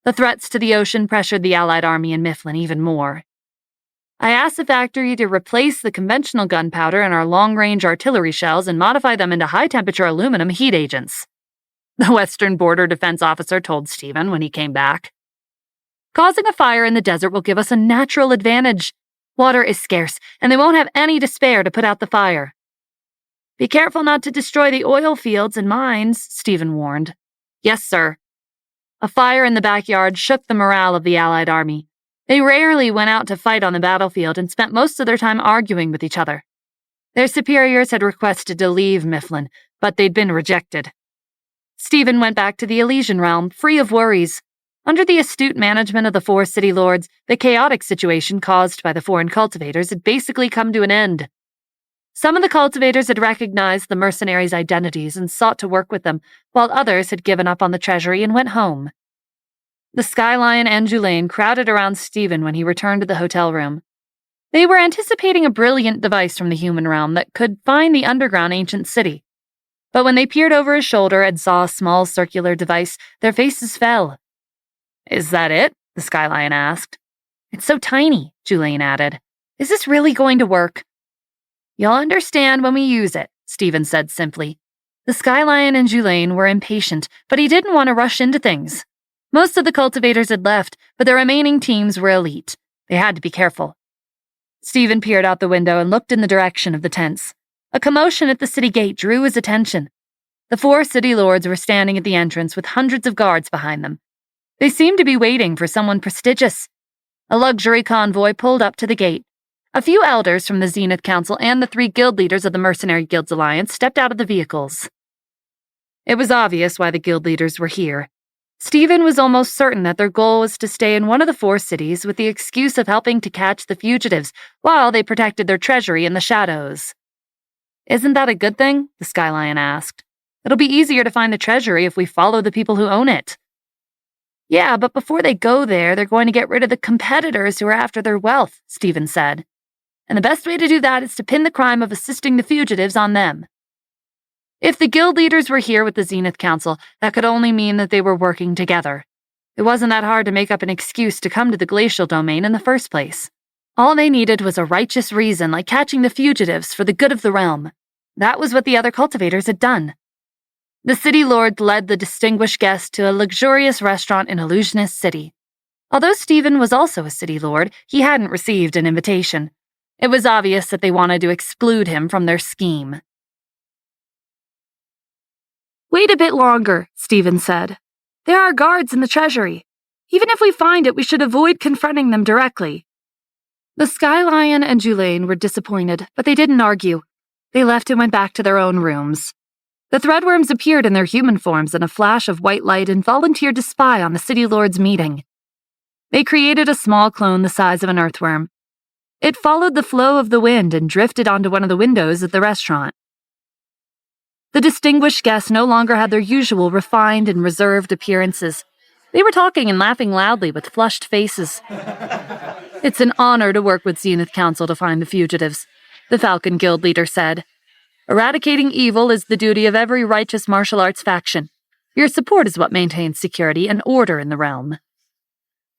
The threats to the ocean pressured the Allied army in Mifflin even more. I asked the factory to replace the conventional gunpowder in our long-range artillery shells and modify them into high-temperature aluminum heat agents, the Western Border Defense officer told Stephen when he came back. Causing a fire in the desert will give us a natural advantage. Water is scarce, and they won't have any to spare to put out the fire. Be careful not to destroy the oil fields and mines, Stephen warned. Yes, sir. A fire in the backyard shook the morale of the Allied army. They rarely went out to fight on the battlefield and spent most of their time arguing with each other. Their superiors had requested to leave Mifflin, but they'd been rejected. Stephen went back to the Elysian realm, free of worries. Under the astute management of the 4 city lords, the chaotic situation caused by the foreign cultivators had basically come to an end. Some of the cultivators had recognized the mercenaries' identities and sought to work with them, while others had given up on the treasury and went home. The Skylion and Julaine crowded around Stephen when he returned to the hotel room. They were anticipating a brilliant device from the human realm that could find the underground ancient city. But when they peered over his shoulder and saw a small circular device, their faces fell. Is that it? The Skylion asked. It's so tiny, Julaine added. Is this really going to work? You'll understand when we use it, Stephen said simply. The Skylion and Julaine were impatient, but he didn't want to rush into things. Most of the cultivators had left, but the remaining teams were elite. They had to be careful. Stephen peered out the window and looked in the direction of the tents. A commotion at the city gate drew his attention. The 4 city lords were standing at the entrance with hundreds of guards behind them. They seemed to be waiting for someone prestigious. A luxury convoy pulled up to the gate. A few elders from the Zenith Council and the 3 guild leaders of the Mercenary Guilds Alliance stepped out of the vehicles. It was obvious why the guild leaders were here. Stephen was almost certain that their goal was to stay in one of the 4 cities with the excuse of helping to catch the fugitives while they protected their treasury in the shadows. Isn't that a good thing? The Skylion asked. It'll be easier to find the treasury if we follow the people who own it. Yeah, but before they go there, they're going to get rid of the competitors who are after their wealth, Stephen said. And the best way to do that is to pin the crime of assisting the fugitives on them. If the guild leaders were here with the Zenith Council, that could only mean that they were working together. It wasn't that hard to make up an excuse to come to the glacial domain in the first place. All they needed was a righteous reason, like catching the fugitives for the good of the realm. That was what the other cultivators had done. The city lord led the distinguished guest to a luxurious restaurant in Illusionist City. Although Stephen was also a city lord, he hadn't received an invitation. It was obvious that they wanted to exclude him from their scheme. Wait a bit longer, Stephen said. There are guards in the treasury. Even if we find it, we should avoid confronting them directly. The Skylion and Julaine were disappointed, but they didn't argue. They left and went back to their own rooms. The threadworms appeared in their human forms in a flash of white light and volunteered to spy on the city lord's meeting. They created a small clone the size of an earthworm. It followed the flow of the wind and drifted onto one of the windows at the restaurant. The distinguished guests no longer had their usual refined and reserved appearances. They were talking and laughing loudly with flushed faces. It's an honor to work with Zenith Council to find the fugitives, the Falcon Guild leader said. Eradicating evil is the duty of every righteous martial arts faction. Your support is what maintains security and order in the realm.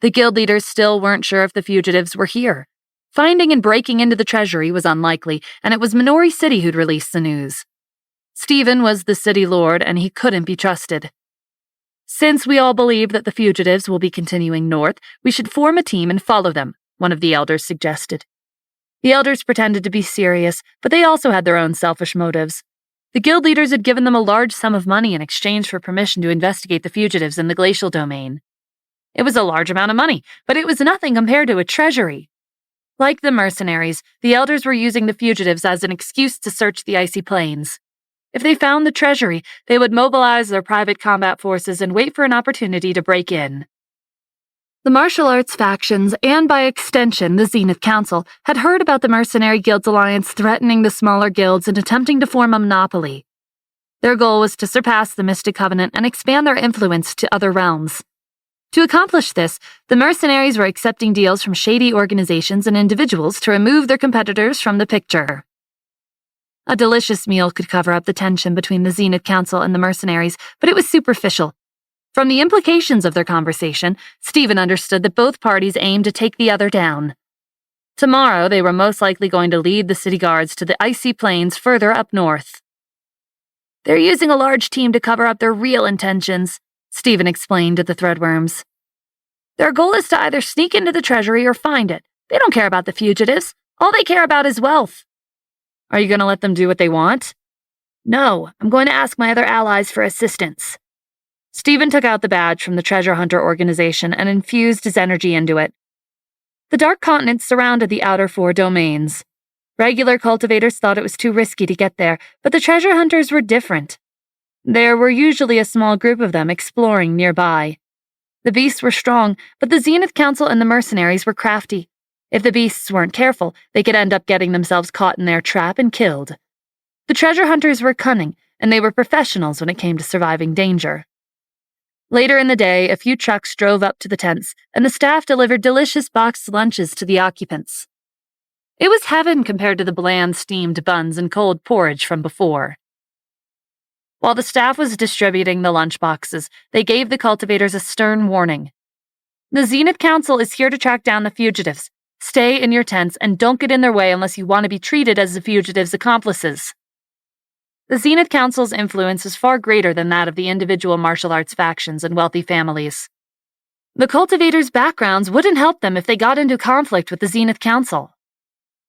The guild leaders still weren't sure if the fugitives were here. Finding and breaking into the treasury was unlikely, and it was Minori City who'd released the news. Stephen was the city lord, and he couldn't be trusted. Since we all believe that the fugitives will be continuing north, we should form a team and follow them, one of the elders suggested. The elders pretended to be serious, but they also had their own selfish motives. The guild leaders had given them a large sum of money in exchange for permission to investigate the fugitives in the glacial domain. It was a large amount of money, but it was nothing compared to a treasury. Like the mercenaries, the elders were using the fugitives as an excuse to search the icy plains. If they found the treasury, they would mobilize their private combat forces and wait for an opportunity to break in. The martial arts factions, and by extension the Zenith Council, had heard about the Mercenary Guilds Alliance threatening the smaller guilds and attempting to form a monopoly. Their goal was to surpass the Mystic Covenant and expand their influence to other realms. To accomplish this, the mercenaries were accepting deals from shady organizations and individuals to remove their competitors from the picture. A delicious meal could cover up the tension between the Zenith Council and the mercenaries, but it was superficial. From the implications of their conversation, Stephen understood that both parties aimed to take the other down. Tomorrow, they were most likely going to lead the city guards to the icy plains further up north. They're using a large team to cover up their real intentions, Stephen explained to the Threadworms. Their goal is to either sneak into the treasury or find it. They don't care about the fugitives. All they care about is wealth. Are you going to let them do what they want? No, I'm going to ask my other allies for assistance. Stephen took out the badge from the treasure hunter organization and infused his energy into it. The Dark Continent surrounded the outer 4 domains. Regular cultivators thought it was too risky to get there, but the treasure hunters were different. There were usually a small group of them exploring nearby. The beasts were strong, but the Zenith Council and the mercenaries were crafty. If the beasts weren't careful, they could end up getting themselves caught in their trap and killed. The treasure hunters were cunning, and they were professionals when it came to surviving danger. Later in the day, a few trucks drove up to the tents, and the staff delivered delicious boxed lunches to the occupants. It was heaven compared to the bland steamed buns and cold porridge from before. While the staff was distributing the lunch boxes, they gave the cultivators a stern warning. The Zenith Council is here to track down the fugitives. Stay in your tents and don't get in their way unless you want to be treated as the fugitives' accomplices. The Zenith Council's influence is far greater than that of the individual martial arts factions and wealthy families. The cultivators' backgrounds wouldn't help them if they got into conflict with the Zenith Council.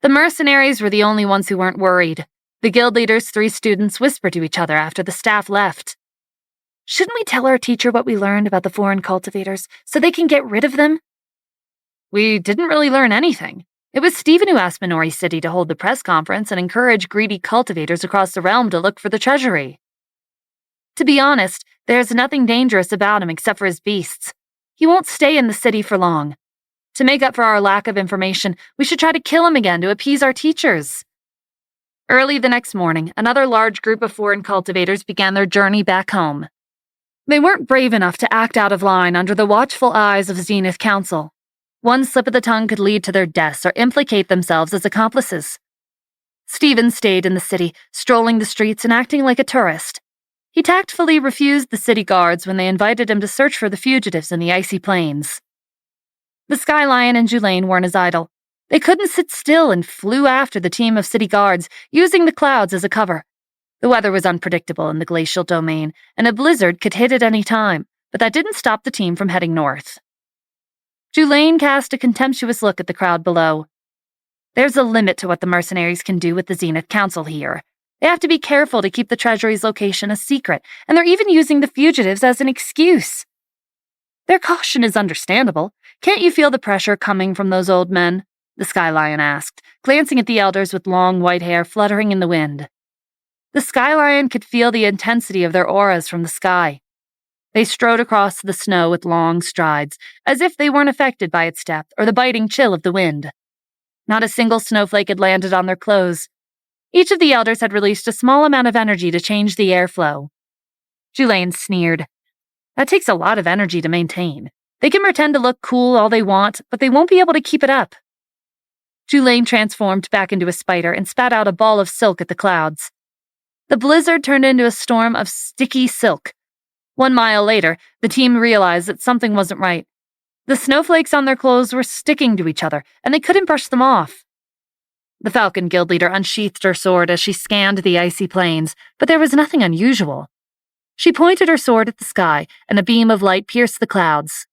The mercenaries were the only ones who weren't worried. The guild leaders' 3 students whispered to each other after the staff left. Shouldn't we tell our teacher what we learned about the foreign cultivators so they can get rid of them? We didn't really learn anything. It was Stephen who asked Minori City to hold the press conference and encourage greedy cultivators across the realm to look for the treasury. To be honest, there's nothing dangerous about him except for his beasts. He won't stay in the city for long. To make up for our lack of information, we should try to kill him again to appease our teachers. Early the next morning, another large group of foreign cultivators began their journey back home. They weren't brave enough to act out of line under the watchful eyes of Zenith Council. One slip of the tongue could lead to their deaths or implicate themselves as accomplices. Stephen stayed in the city, strolling the streets and acting like a tourist. He tactfully refused the city guards when they invited him to search for the fugitives in the icy plains. The Sky Lion and Julaine weren't as idle. They couldn't sit still and flew after the team of city guards, using the clouds as a cover. The weather was unpredictable in the glacial domain, and a blizzard could hit at any time, but that didn't stop the team from heading north. Julaine cast a contemptuous look at the crowd below. There's a limit to what the mercenaries can do with the Zenith Council here. They have to be careful to keep the treasury's location a secret, and they're even using the fugitives as an excuse. Their caution is understandable. Can't you feel the pressure coming from those old men? The Sky Lion asked, glancing at the elders with long white hair fluttering in the wind. The Sky Lion could feel the intensity of their auras from the sky. They strode across the snow with long strides, as if they weren't affected by its depth or the biting chill of the wind. Not a single snowflake had landed on their clothes. Each of the elders had released a small amount of energy to change the airflow. Julaine sneered. That takes a lot of energy to maintain. They can pretend to look cool all they want, but they won't be able to keep it up. Julaine transformed back into a spider and spat out a ball of silk at the clouds. The blizzard turned into a storm of sticky silk. 1 mile later, the team realized that something wasn't right. The snowflakes on their clothes were sticking to each other, and they couldn't brush them off. The Falcon Guild leader unsheathed her sword as she scanned the icy plains, but there was nothing unusual. She pointed her sword at the sky, and a beam of light pierced the clouds.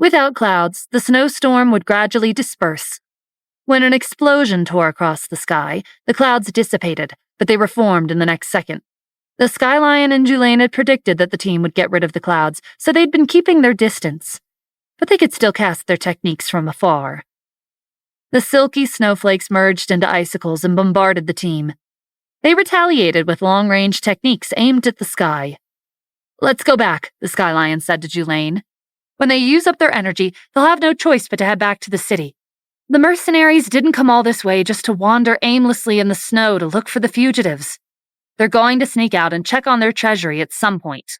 Without clouds, the snowstorm would gradually disperse. When an explosion tore across the sky, the clouds dissipated, but they reformed in the next second, The Sky Lion and Julaine had predicted that the team would get rid of the clouds, so they'd been keeping their distance. But they could still cast their techniques from afar. The silky snowflakes merged into icicles and bombarded the team. They retaliated with long-range techniques aimed at the sky. "Let's go back," the Sky Lion said to Julaine. "When they use up their energy, they'll have no choice but to head back to the city. The mercenaries didn't come all this way just to wander aimlessly in the snow to look for the fugitives. They're going to sneak out and check on their treasury at some point."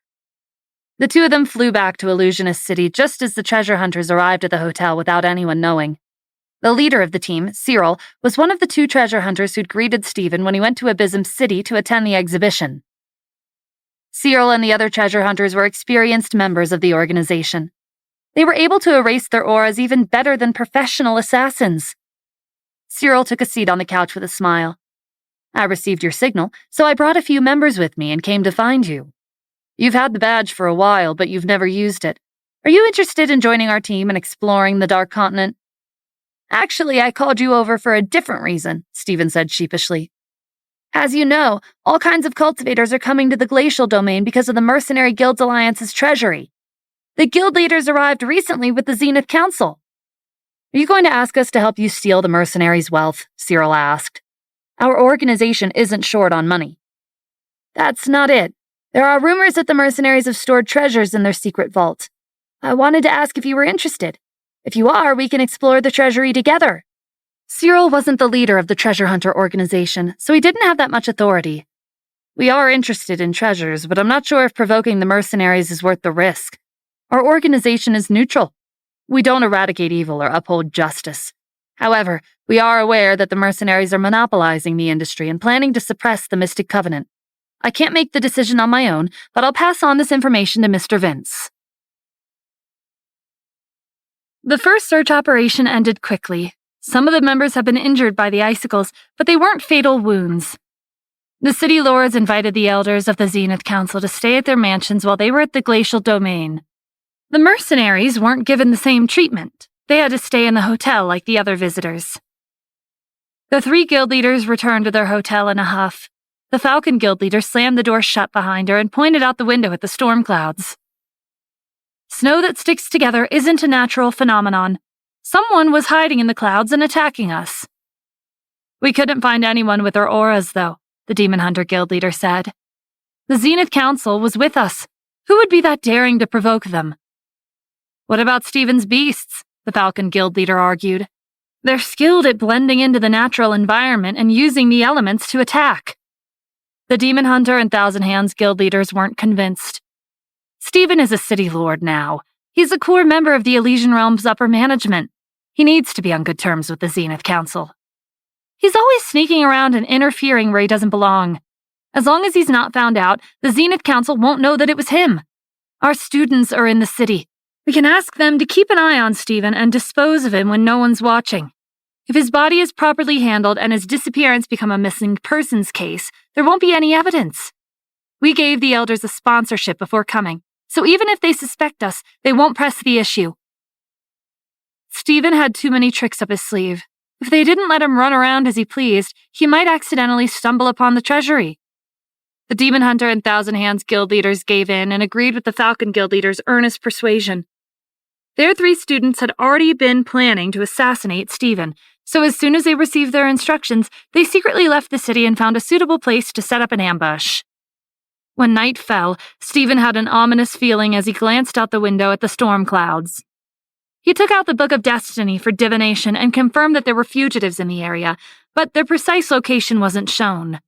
The two of them flew back to Illusionist City just as the treasure hunters arrived at the hotel without anyone knowing. The leader of the team, Cyril, was one of the two treasure hunters who'd greeted Stephen when he went to Abysm City to attend the exhibition. Cyril and the other treasure hunters were experienced members of the organization. They were able to erase their auras even better than professional assassins. Cyril took a seat on the couch with a smile. "I received your signal, so I brought a few members with me and came to find you. You've had the badge for a while, but you've never used it. Are you interested in joining our team and exploring the Dark Continent?" "Actually, I called you over for a different reason," Stephen said sheepishly. "As you know, all kinds of cultivators are coming to the Glacial Domain because of the Mercenary Guilds Alliance's treasury. The guild leaders arrived recently with the Zenith Council." "Are you going to ask us to help you steal the mercenaries' wealth?" Cyril asked. "Our organization isn't short on money." "That's not it. There are rumors that the mercenaries have stored treasures in their secret vault. I wanted to ask if you were interested. If you are, we can explore the treasury together." Cyril wasn't the leader of the treasure hunter organization, so he didn't have that much authority. "We are interested in treasures, but I'm not sure if provoking the mercenaries is worth the risk. Our organization is neutral. We don't eradicate evil or uphold justice. However, we are aware that the mercenaries are monopolizing the industry and planning to suppress the Mystic Covenant. I can't make the decision on my own, but I'll pass on this information to Mr. Vince." The first search operation ended quickly. Some of the members had been injured by the icicles, but they weren't fatal wounds. The city lords invited the elders of the Zenith Council to stay at their mansions while they were at the Glacial Domain. The mercenaries weren't given the same treatment. They had to stay in the hotel like the other visitors. The three guild leaders returned to their hotel in a huff. The Falcon Guild leader slammed the door shut behind her and pointed out the window at the storm clouds. "Snow that sticks together isn't a natural phenomenon. Someone was hiding in the clouds and attacking us." "We couldn't find anyone with their auras, though," the Demon Hunter Guild leader said. "The Zenith Council was with us. Who would be that daring to provoke them?" "What about Stephen's beasts?" the Falcon Guild leader argued. "They're skilled at blending into the natural environment and using the elements to attack." The Demon Hunter and Thousand Hands Guild leaders weren't convinced. "Stephen is a city lord now. He's a core member of the Elysian Realm's upper management. He needs to be on good terms with the Zenith Council. He's always sneaking around and interfering where he doesn't belong. As long as he's not found out, the Zenith Council won't know that it was him. Our students are in the city. We can ask them to keep an eye on Stephen and dispose of him when no one's watching. If his body is properly handled and his disappearance become a missing persons case, there won't be any evidence. We gave the elders a sponsorship before coming, so even if they suspect us, they won't press the issue." Stephen had too many tricks up his sleeve. If they didn't let him run around as he pleased, he might accidentally stumble upon the treasury. The Demon Hunter and Thousand Hands Guild leaders gave in and agreed with the Falcon Guild leader's earnest persuasion. Their three students had already been planning to assassinate Stephen, so as soon as they received their instructions, they secretly left the city and found a suitable place to set up an ambush. When night fell, Stephen had an ominous feeling as he glanced out the window at the storm clouds. He took out the Book of Destiny for divination and confirmed that there were fugitives in the area, but their precise location wasn't shown.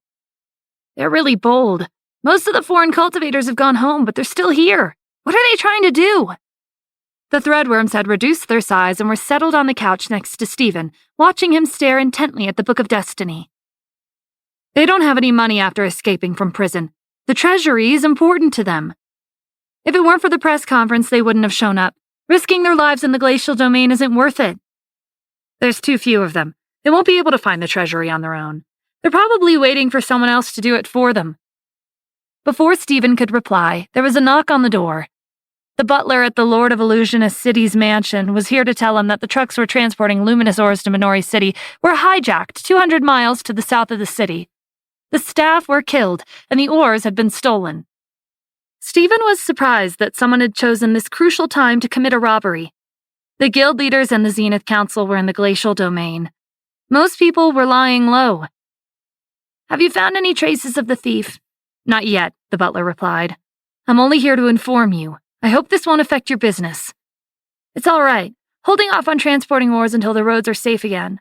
"They're really bold. Most of the foreign cultivators have gone home, but they're still here. What are they trying to do?" The threadworms had reduced their size and were settled on the couch next to Stephen, watching him stare intently at the Book of Destiny. "They don't have any money after escaping from prison. The treasury is important to them. If it weren't for the press conference, they wouldn't have shown up. Risking their lives in the Glacial Domain isn't worth it. There's too few of them. They won't be able to find the treasury on their own. They're probably waiting for someone else to do it for them." Before Stephen could reply, there was a knock on the door. The butler at the Lord of Illusionist City's mansion was here to tell him that the trucks were transporting luminous ores to Minori City were hijacked 200 miles to the south of the city. The staff were killed, and the oars had been stolen. Stephen was surprised that someone had chosen this crucial time to commit a robbery. The guild leaders and the Zenith Council were in the glacial domain. Most people were lying low. "Have you found any traces of the thief?" "Not yet," the butler replied. "I'm only here to inform you. I hope this won't affect your business." "It's all right. Holding off on transporting oars until the roads are safe again."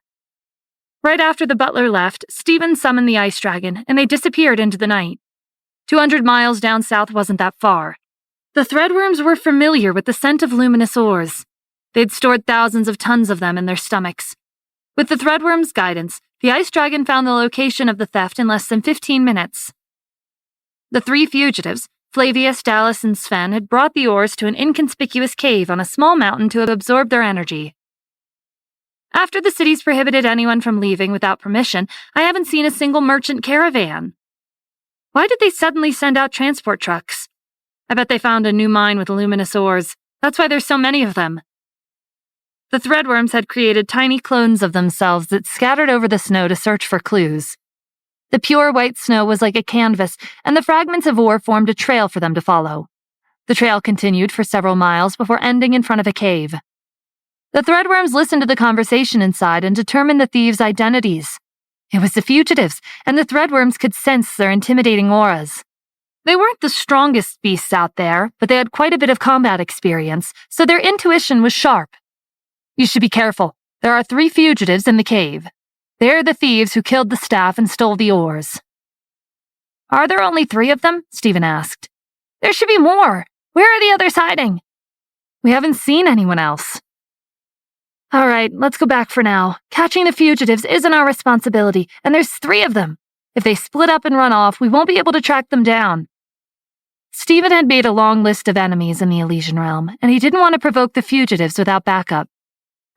Right after the butler left, Stephen summoned the ice dragon, and they disappeared into the night. 200 miles down south wasn't that far. The threadworms were familiar with the scent of luminous ores. They'd stored thousands of tons of them in their stomachs. With the threadworms' guidance, the ice dragon found the location of the theft in less than 15 minutes. The three fugitives, Flavius, Dallas, and Sven, had brought the oars to an inconspicuous cave on a small mountain to absorb their energy. "After the city's prohibited anyone from leaving without permission, I haven't seen a single merchant caravan. Why did they suddenly send out transport trucks? I bet they found a new mine with luminous ores. That's why there's so many of them." The threadworms had created tiny clones of themselves that scattered over the snow to search for clues. The pure white snow was like a canvas, and the fragments of ore formed a trail for them to follow. The trail continued for several miles before ending in front of a cave. The threadworms listened to the conversation inside and determined the thieves' identities. It was the fugitives, and the threadworms could sense their intimidating auras. They weren't the strongest beasts out there, but they had quite a bit of combat experience, so their intuition was sharp. "You should be careful. There are 3 fugitives in the cave. They're the thieves who killed the staff and stole the oars." "Are there only 3 of them?" Stephen asked. "There should be more. Where are the others hiding?" "We haven't seen anyone else." "All right, let's go back for now. Catching the fugitives isn't our responsibility, and there's 3 of them. If they split up and run off, we won't be able to track them down." Stephen had made a long list of enemies in the Elysian realm, and he didn't want to provoke the fugitives without backup.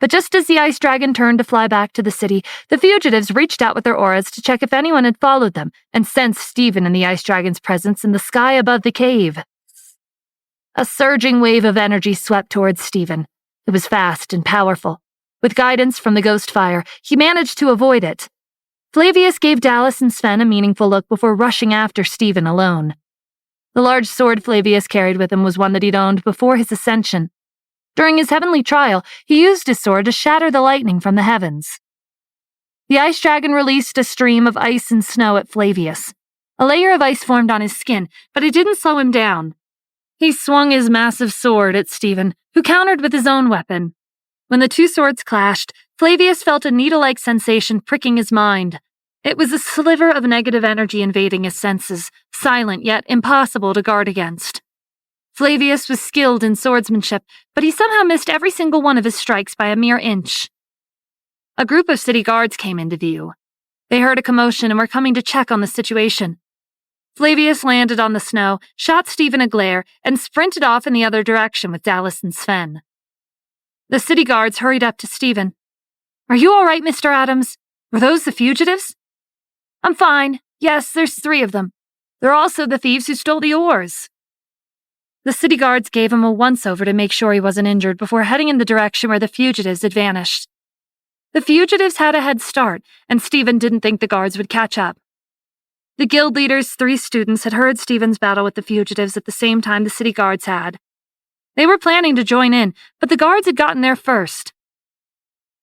But just as the ice dragon turned to fly back to the city, the fugitives reached out with their auras to check if anyone had followed them and sensed Stephen and the ice dragon's presence in the sky above the cave. A surging wave of energy swept towards Stephen. It was fast and powerful. With guidance from the ghost fire, he managed to avoid it. Flavius gave Dallas and Sven a meaningful look before rushing after Stephen alone. The large sword Flavius carried with him was one that he'd owned before his ascension. During his heavenly trial, he used his sword to shatter the lightning from the heavens. The ice dragon released a stream of ice and snow at Flavius. A layer of ice formed on his skin, but it didn't slow him down. He swung his massive sword at Stephen, who countered with his own weapon. When the 2 swords clashed, Flavius felt a needle-like sensation pricking his mind. It was a sliver of negative energy invading his senses, silent yet impossible to guard against. Flavius was skilled in swordsmanship, but he somehow missed every single one of his strikes by a mere inch. A group of city guards came into view. They heard a commotion and were coming to check on the situation. Flavius landed on the snow, shot Stephen a glare, and sprinted off in the other direction with Dallas and Sven. The city guards hurried up to Stephen. "Are you all right, Mr. Adams? Were those the fugitives?" "I'm fine. Yes, there's 3 of them. They're also the thieves who stole the oars." The city guards gave him a once-over to make sure he wasn't injured before heading in the direction where the fugitives had vanished. The fugitives had a head start, and Stephen didn't think the guards would catch up. The guild leader's 3 students had heard Stephen's battle with the fugitives at the same time the city guards had. They were planning to join in, but the guards had gotten there first.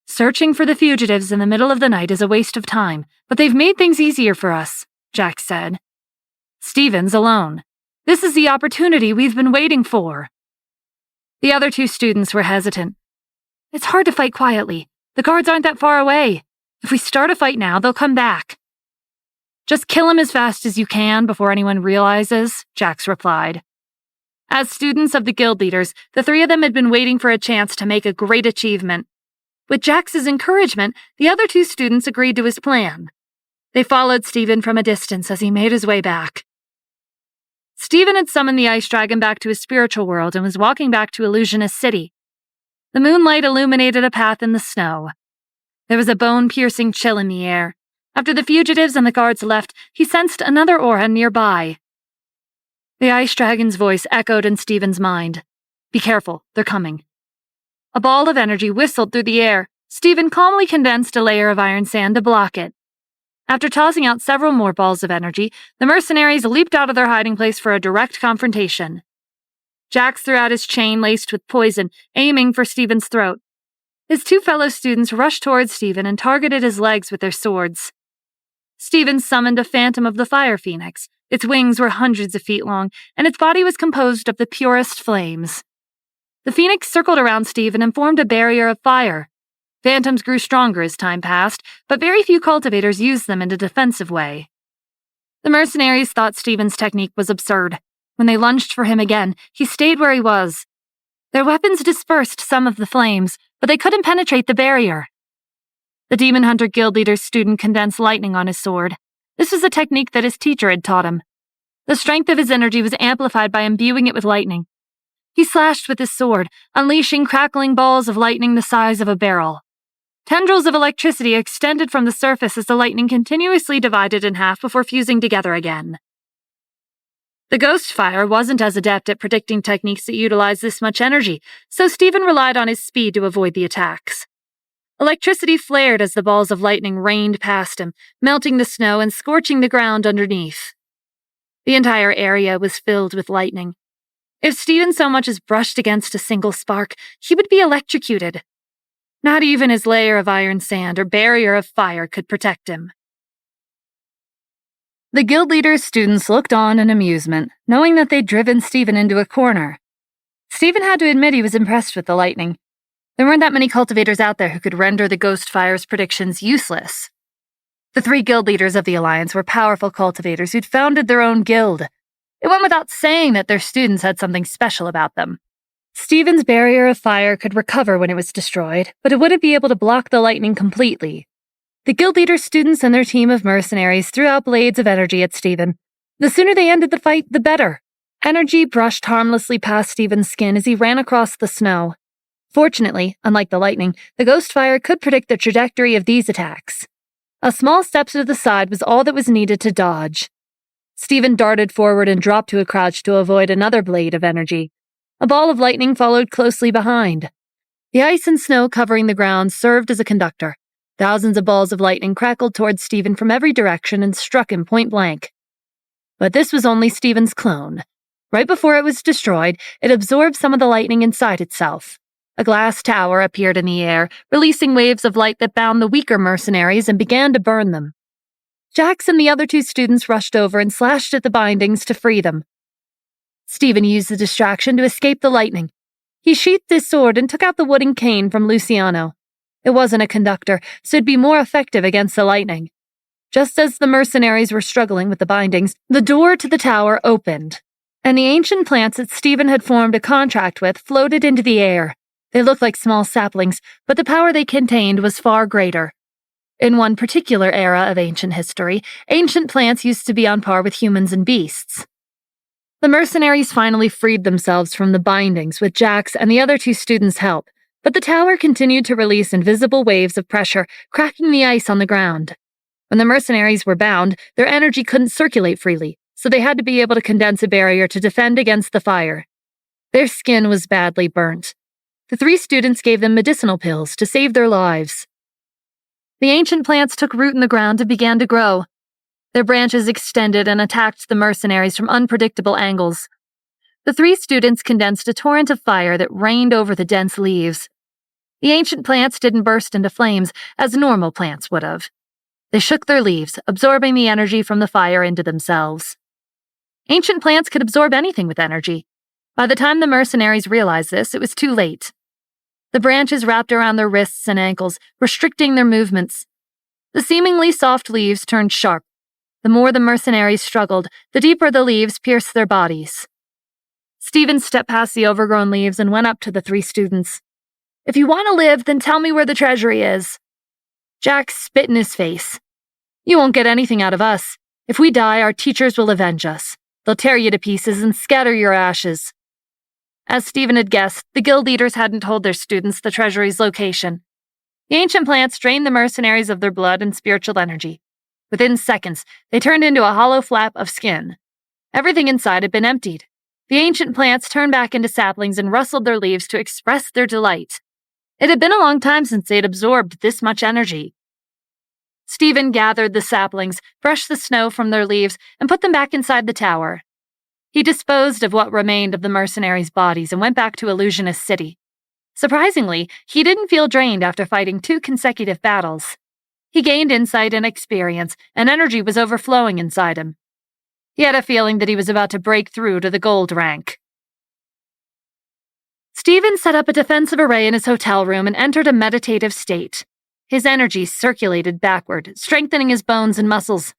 "Searching for the fugitives in the middle of the night is a waste of time, but they've made things easier for us," Jack said. "Stephen's alone. This is the opportunity we've been waiting for." The other 2 students were hesitant. "It's hard to fight quietly. The guards aren't that far away. If we start a fight now, they'll come back." "Just kill them as fast as you can before anyone realizes," Jax replied. As students of the guild leaders, the 3 of them had been waiting for a chance to make a great achievement. With Jax's encouragement, the other 2 students agreed to his plan. They followed Stephen from a distance as he made his way back. Stephen had summoned the ice dragon back to his spiritual world and was walking back to Illusionist City. The moonlight illuminated a path in the snow. There was a bone-piercing chill in the air. After the fugitives and the guards left, he sensed another aura nearby. The ice dragon's voice echoed in Stephen's mind. "Be careful, they're coming." A ball of energy whistled through the air. Stephen calmly condensed a layer of iron sand to block it. After tossing out several more balls of energy, the mercenaries leaped out of their hiding place for a direct confrontation. Jax threw out his chain laced with poison, aiming for Stephen's throat. His two fellow students rushed towards Stephen and targeted his legs with their swords. Stephen summoned a phantom of the fire phoenix. Its wings were hundreds of feet long, and its body was composed of the purest flames. The phoenix circled around Stephen and formed a barrier of fire. Phantoms grew stronger as time passed, but very few cultivators used them in a defensive way. The mercenaries thought Stephen's technique was absurd. When they lunged for him again, he stayed where he was. Their weapons dispersed some of the flames, but they couldn't penetrate the barrier. The Demon Hunter Guild leader's student condensed lightning on his sword. This was a technique that his teacher had taught him. The strength of his energy was amplified by imbuing it with lightning. He slashed with his sword, unleashing crackling balls of lightning the size of a barrel. Tendrils of electricity extended from the surface as the lightning continuously divided in half before fusing together again. The ghost fire wasn't as adept at predicting techniques that utilized this much energy, so Stephen relied on his speed to avoid the attacks. Electricity flared as the balls of lightning rained past him, melting the snow and scorching the ground underneath. The entire area was filled with lightning. If Stephen so much as brushed against a single spark, he would be electrocuted. Not even his layer of iron sand or barrier of fire could protect him. The guild leader's students looked on in amusement, knowing that they'd driven Stephen into a corner. Stephen had to admit he was impressed with the lightning. There weren't that many cultivators out there who could render the ghost fire's predictions useless. The three guild leaders of the Alliance were powerful cultivators who'd founded their own guild. It went without saying that their students had something special about them. Stephen's barrier of fire could recover when it was destroyed, but it wouldn't be able to block the lightning completely. The guild leader's students and their team of mercenaries threw out blades of energy at Stephen. The sooner they ended the fight, the better. Energy brushed harmlessly past Stephen's skin as he ran across the snow. Fortunately, unlike the lightning, the ghost fire could predict the trajectory of these attacks. A small step to the side was all that was needed to dodge. Stephen darted forward and dropped to a crouch to avoid another blade of energy. A ball of lightning followed closely behind. The ice and snow covering the ground served as a conductor. Thousands of balls of lightning crackled towards Stephen from every direction and struck him point blank. But this was only Stephen's clone. Right before it was destroyed, it absorbed some of the lightning inside itself. A glass tower appeared in the air, releasing waves of light that bound the weaker mercenaries and began to burn them. Jax and the other two students rushed over and slashed at the bindings to free them. Stephen used the distraction to escape the lightning. He sheathed his sword and took out the wooden cane from Luciano. It wasn't a conductor, so it'd be more effective against the lightning. Just as the mercenaries were struggling with the bindings, the door to the tower opened, and the ancient plants that Stephen had formed a contract with floated into the air. They looked like small saplings, but the power they contained was far greater. In one particular era of ancient history, ancient plants used to be on par with humans and beasts. The mercenaries finally freed themselves from the bindings with Jax and the other two students' help, but the tower continued to release invisible waves of pressure, cracking the ice on the ground. When the mercenaries were bound, their energy couldn't circulate freely, so they had to be able to condense a barrier to defend against the fire. Their skin was badly burnt. The three students gave them medicinal pills to save their lives. The ancient plants took root in the ground and began to grow. Their branches extended and attacked the mercenaries from unpredictable angles. The three students condensed a torrent of fire that rained over the dense leaves. The ancient plants didn't burst into flames as normal plants would have. They shook their leaves, absorbing the energy from the fire into themselves. Ancient plants could absorb anything with energy. By the time the mercenaries realized this, it was too late. The branches wrapped around their wrists and ankles, restricting their movements. The seemingly soft leaves turned sharp. The more the mercenaries struggled, the deeper the leaves pierced their bodies. Stephen stepped past the overgrown leaves and went up to the three students. "If you want to live, then tell me where the treasury is." Jack spit in his face. "You won't get anything out of us. If we die, our teachers will avenge us. They'll tear you to pieces and scatter your ashes." As Stephen had guessed, the guild leaders hadn't told their students the treasury's location. The ancient plants drained the mercenaries of their blood and spiritual energy. Within seconds, they turned into a hollow flap of skin. Everything inside had been emptied. The ancient plants turned back into saplings and rustled their leaves to express their delight. It had been a long time since they had absorbed this much energy. Stephen gathered the saplings, brushed the snow from their leaves, and put them back inside the tower. He disposed of what remained of the mercenaries' bodies and went back to Illusionist City. Surprisingly, he didn't feel drained after fighting 2 consecutive battles. He gained insight and experience, and energy was overflowing inside him. He had a feeling that he was about to break through to the gold rank. Stephen set up a defensive array in his hotel room and entered a meditative state. His energy circulated backward, strengthening his bones and muscles.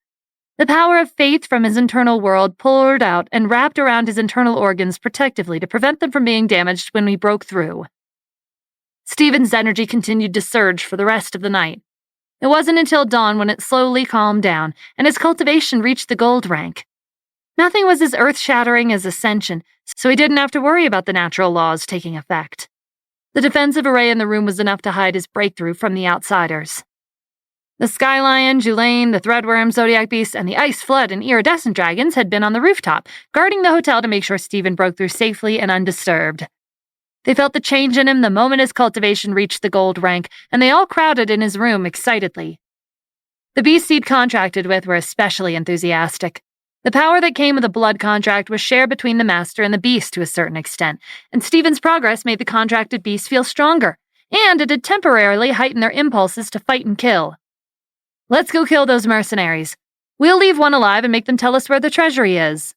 The power of faith from his internal world poured out and wrapped around his internal organs protectively to prevent them from being damaged when he broke through. Stephen's energy continued to surge for the rest of the night. It wasn't until dawn when it slowly calmed down and his cultivation reached the gold rank. Nothing was as earth-shattering as ascension, so he didn't have to worry about the natural laws taking effect. The defensive array in the room was enough to hide his breakthrough from the outsiders. The Sky Lion, Julaine, the Threadworm, Zodiac Beast, and the Ice Flood and Iridescent Dragons had been on the rooftop, guarding the hotel to make sure Stephen broke through safely and undisturbed. They felt the change in him the moment his cultivation reached the gold rank, and they all crowded in his room excitedly. The beasts he'd contracted with were especially enthusiastic. The power that came with the blood contract was shared between the master and the beast to a certain extent, and Stephen's progress made the contracted beasts feel stronger, and it had temporarily heightened their impulses to fight and kill. "Let's go kill those mercenaries. We'll leave one alive and make them tell us where the treasury is."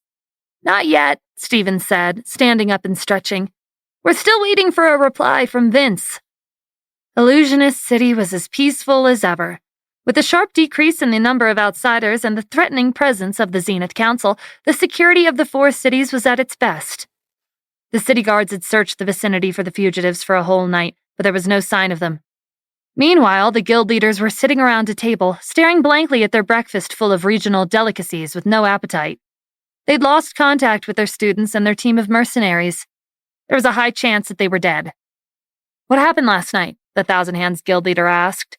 "Not yet," Stephen said, standing up and stretching. "We're still waiting for a reply from Vince." Illusionist City was as peaceful as ever. With a sharp decrease in the number of outsiders and the threatening presence of the Zenith Council, the security of the 4 cities was at its best. The city guards had searched the vicinity for the fugitives for a whole night, but there was no sign of them. Meanwhile, the guild leaders were sitting around a table, staring blankly at their breakfast full of regional delicacies with no appetite. They'd lost contact with their students and their team of mercenaries. There was a high chance that they were dead. "What happened last night?" the Thousand Hands guild leader asked.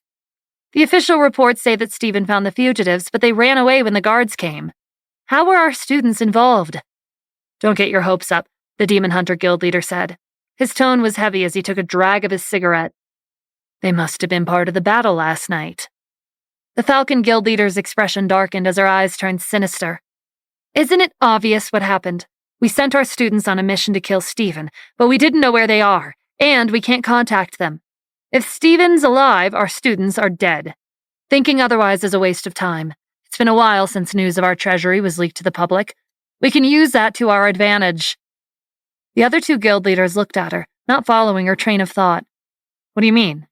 "The official reports say that Stephen found the fugitives, but they ran away when the guards came. How were our students involved?" "Don't get your hopes up," the Demon Hunter guild leader said. His tone was heavy as he took a drag of his cigarette. "They must have been part of the battle last night." The Falcon guild leader's expression darkened as her eyes turned sinister. "Isn't it obvious what happened? We sent our students on a mission to kill Stephen, but we didn't know where they are, and we can't contact them. If Stephen's alive, our students are dead. Thinking otherwise is a waste of time. It's been a while since news of our treasury was leaked to the public. We can use that to our advantage." The other 2 guild leaders looked at her, not following her train of thought. "What do you mean?"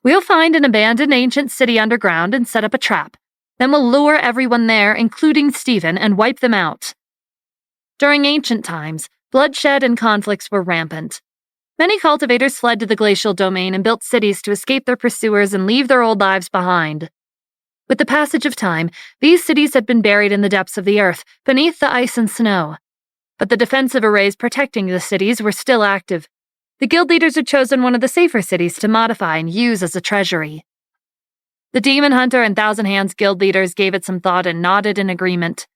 "We'll find an abandoned ancient city underground and set up a trap. Then we'll lure everyone there, including Stephen, and wipe them out." During ancient times, bloodshed and conflicts were rampant. Many cultivators fled to the glacial domain and built cities to escape their pursuers and leave their old lives behind. With the passage of time, these cities had been buried in the depths of the earth, beneath the ice and snow. But the defensive arrays protecting the cities were still active. The guild leaders had chosen one of the safer cities to modify and use as a treasury. The Demon Hunter and Thousand Hands guild leaders gave it some thought and nodded in agreement.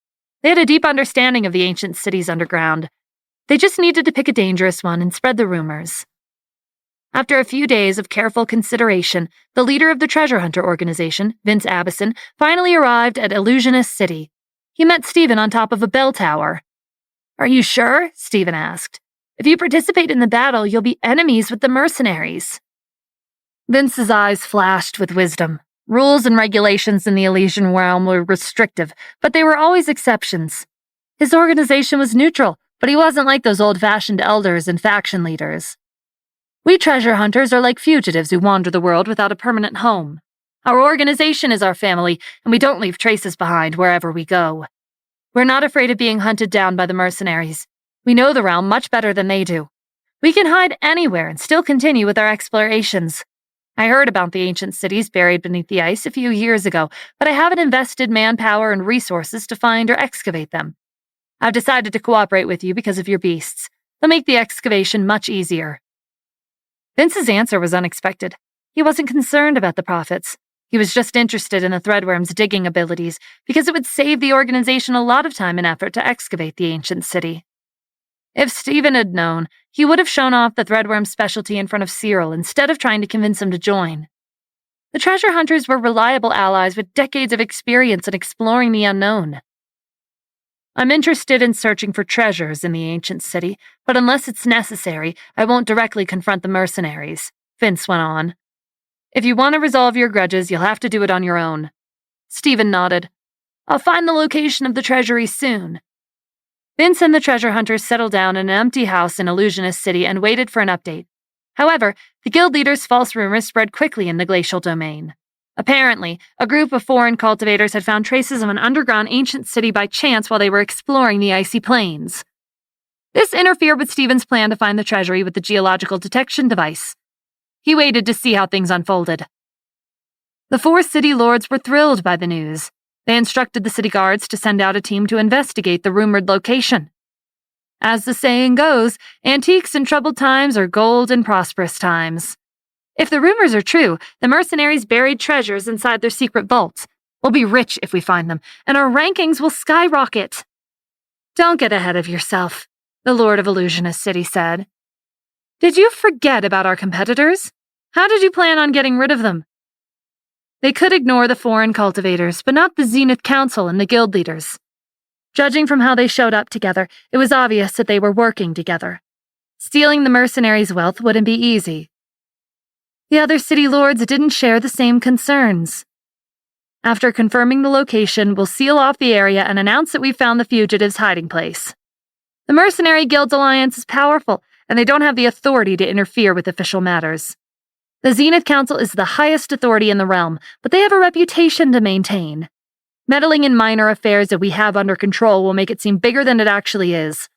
They had a deep understanding of the ancient cities underground. They just needed to pick a dangerous one and spread the rumors. After a few days of careful consideration, the leader of the treasure hunter organization, Vince Abison, finally arrived at Illusionist City. He met Stephen on top of a bell tower. "Are you sure?" Stephen asked. "If you participate in the battle, you'll be enemies with the mercenaries." Vince's eyes flashed with wisdom. Rules and regulations in the Elysian realm were restrictive, but they were always exceptions. His organization was neutral, but he wasn't like those old-fashioned elders and faction leaders. "We treasure hunters are like fugitives who wander the world without a permanent home. Our organization is our family, and we don't leave traces behind wherever we go. We're not afraid of being hunted down by the mercenaries. We know the realm much better than they do. We can hide anywhere and still continue with our explorations. I heard about the ancient cities buried beneath the ice a few years ago, but I haven't invested manpower and resources to find or excavate them. I've decided to cooperate with you because of your beasts. They'll make the excavation much easier." Vince's answer was unexpected. He wasn't concerned about the profits. He was just interested in the Threadworm's digging abilities because it would save the organization a lot of time and effort to excavate the ancient city. If Stephen had known, he would have shown off the Threadworm's specialty in front of Cyril instead of trying to convince him to join. The treasure hunters were reliable allies with decades of experience in exploring the unknown. I'm interested in searching for treasures in the ancient city, but unless it's necessary, I won't directly confront the mercenaries, Vince went on. If you want to resolve your grudges, you'll have to do it on your own. Stephen nodded. I'll find the location of the treasury soon. Vince and the treasure hunters settled down in an empty house in Illusionist City and waited for an update. However, the guild leader's false rumors spread quickly in the glacial domain. Apparently, a group of foreign cultivators had found traces of an underground ancient city by chance while they were exploring the icy plains. This interfered with Stephen's plan to find the treasury with the geological detection device. He waited to see how things unfolded. The 4 city lords were thrilled by the news. They instructed the city guards to send out a team to investigate the rumored location. As the saying goes, antiques in troubled times are gold in prosperous times. If the rumors are true, the mercenaries buried treasures inside their secret vaults. We'll be rich if we find them, and our rankings will skyrocket. Don't get ahead of yourself, the Lord of Illusionist City said. Did you forget about our competitors? How did you plan on getting rid of them? They could ignore the foreign cultivators, but not the Zenith Council and the guild leaders. Judging from how they showed up together, it was obvious that they were working together. Stealing the mercenaries' wealth wouldn't be easy. The other city lords didn't share the same concerns. After confirming the location, we'll seal off the area and announce that we found the fugitives' hiding place. The Mercenary Guild Alliance is powerful, and they don't have the authority to interfere with official matters. The Zenith Council is the highest authority in the realm, but they have a reputation to maintain. Meddling in minor affairs that we have under control will make it seem bigger than it actually is.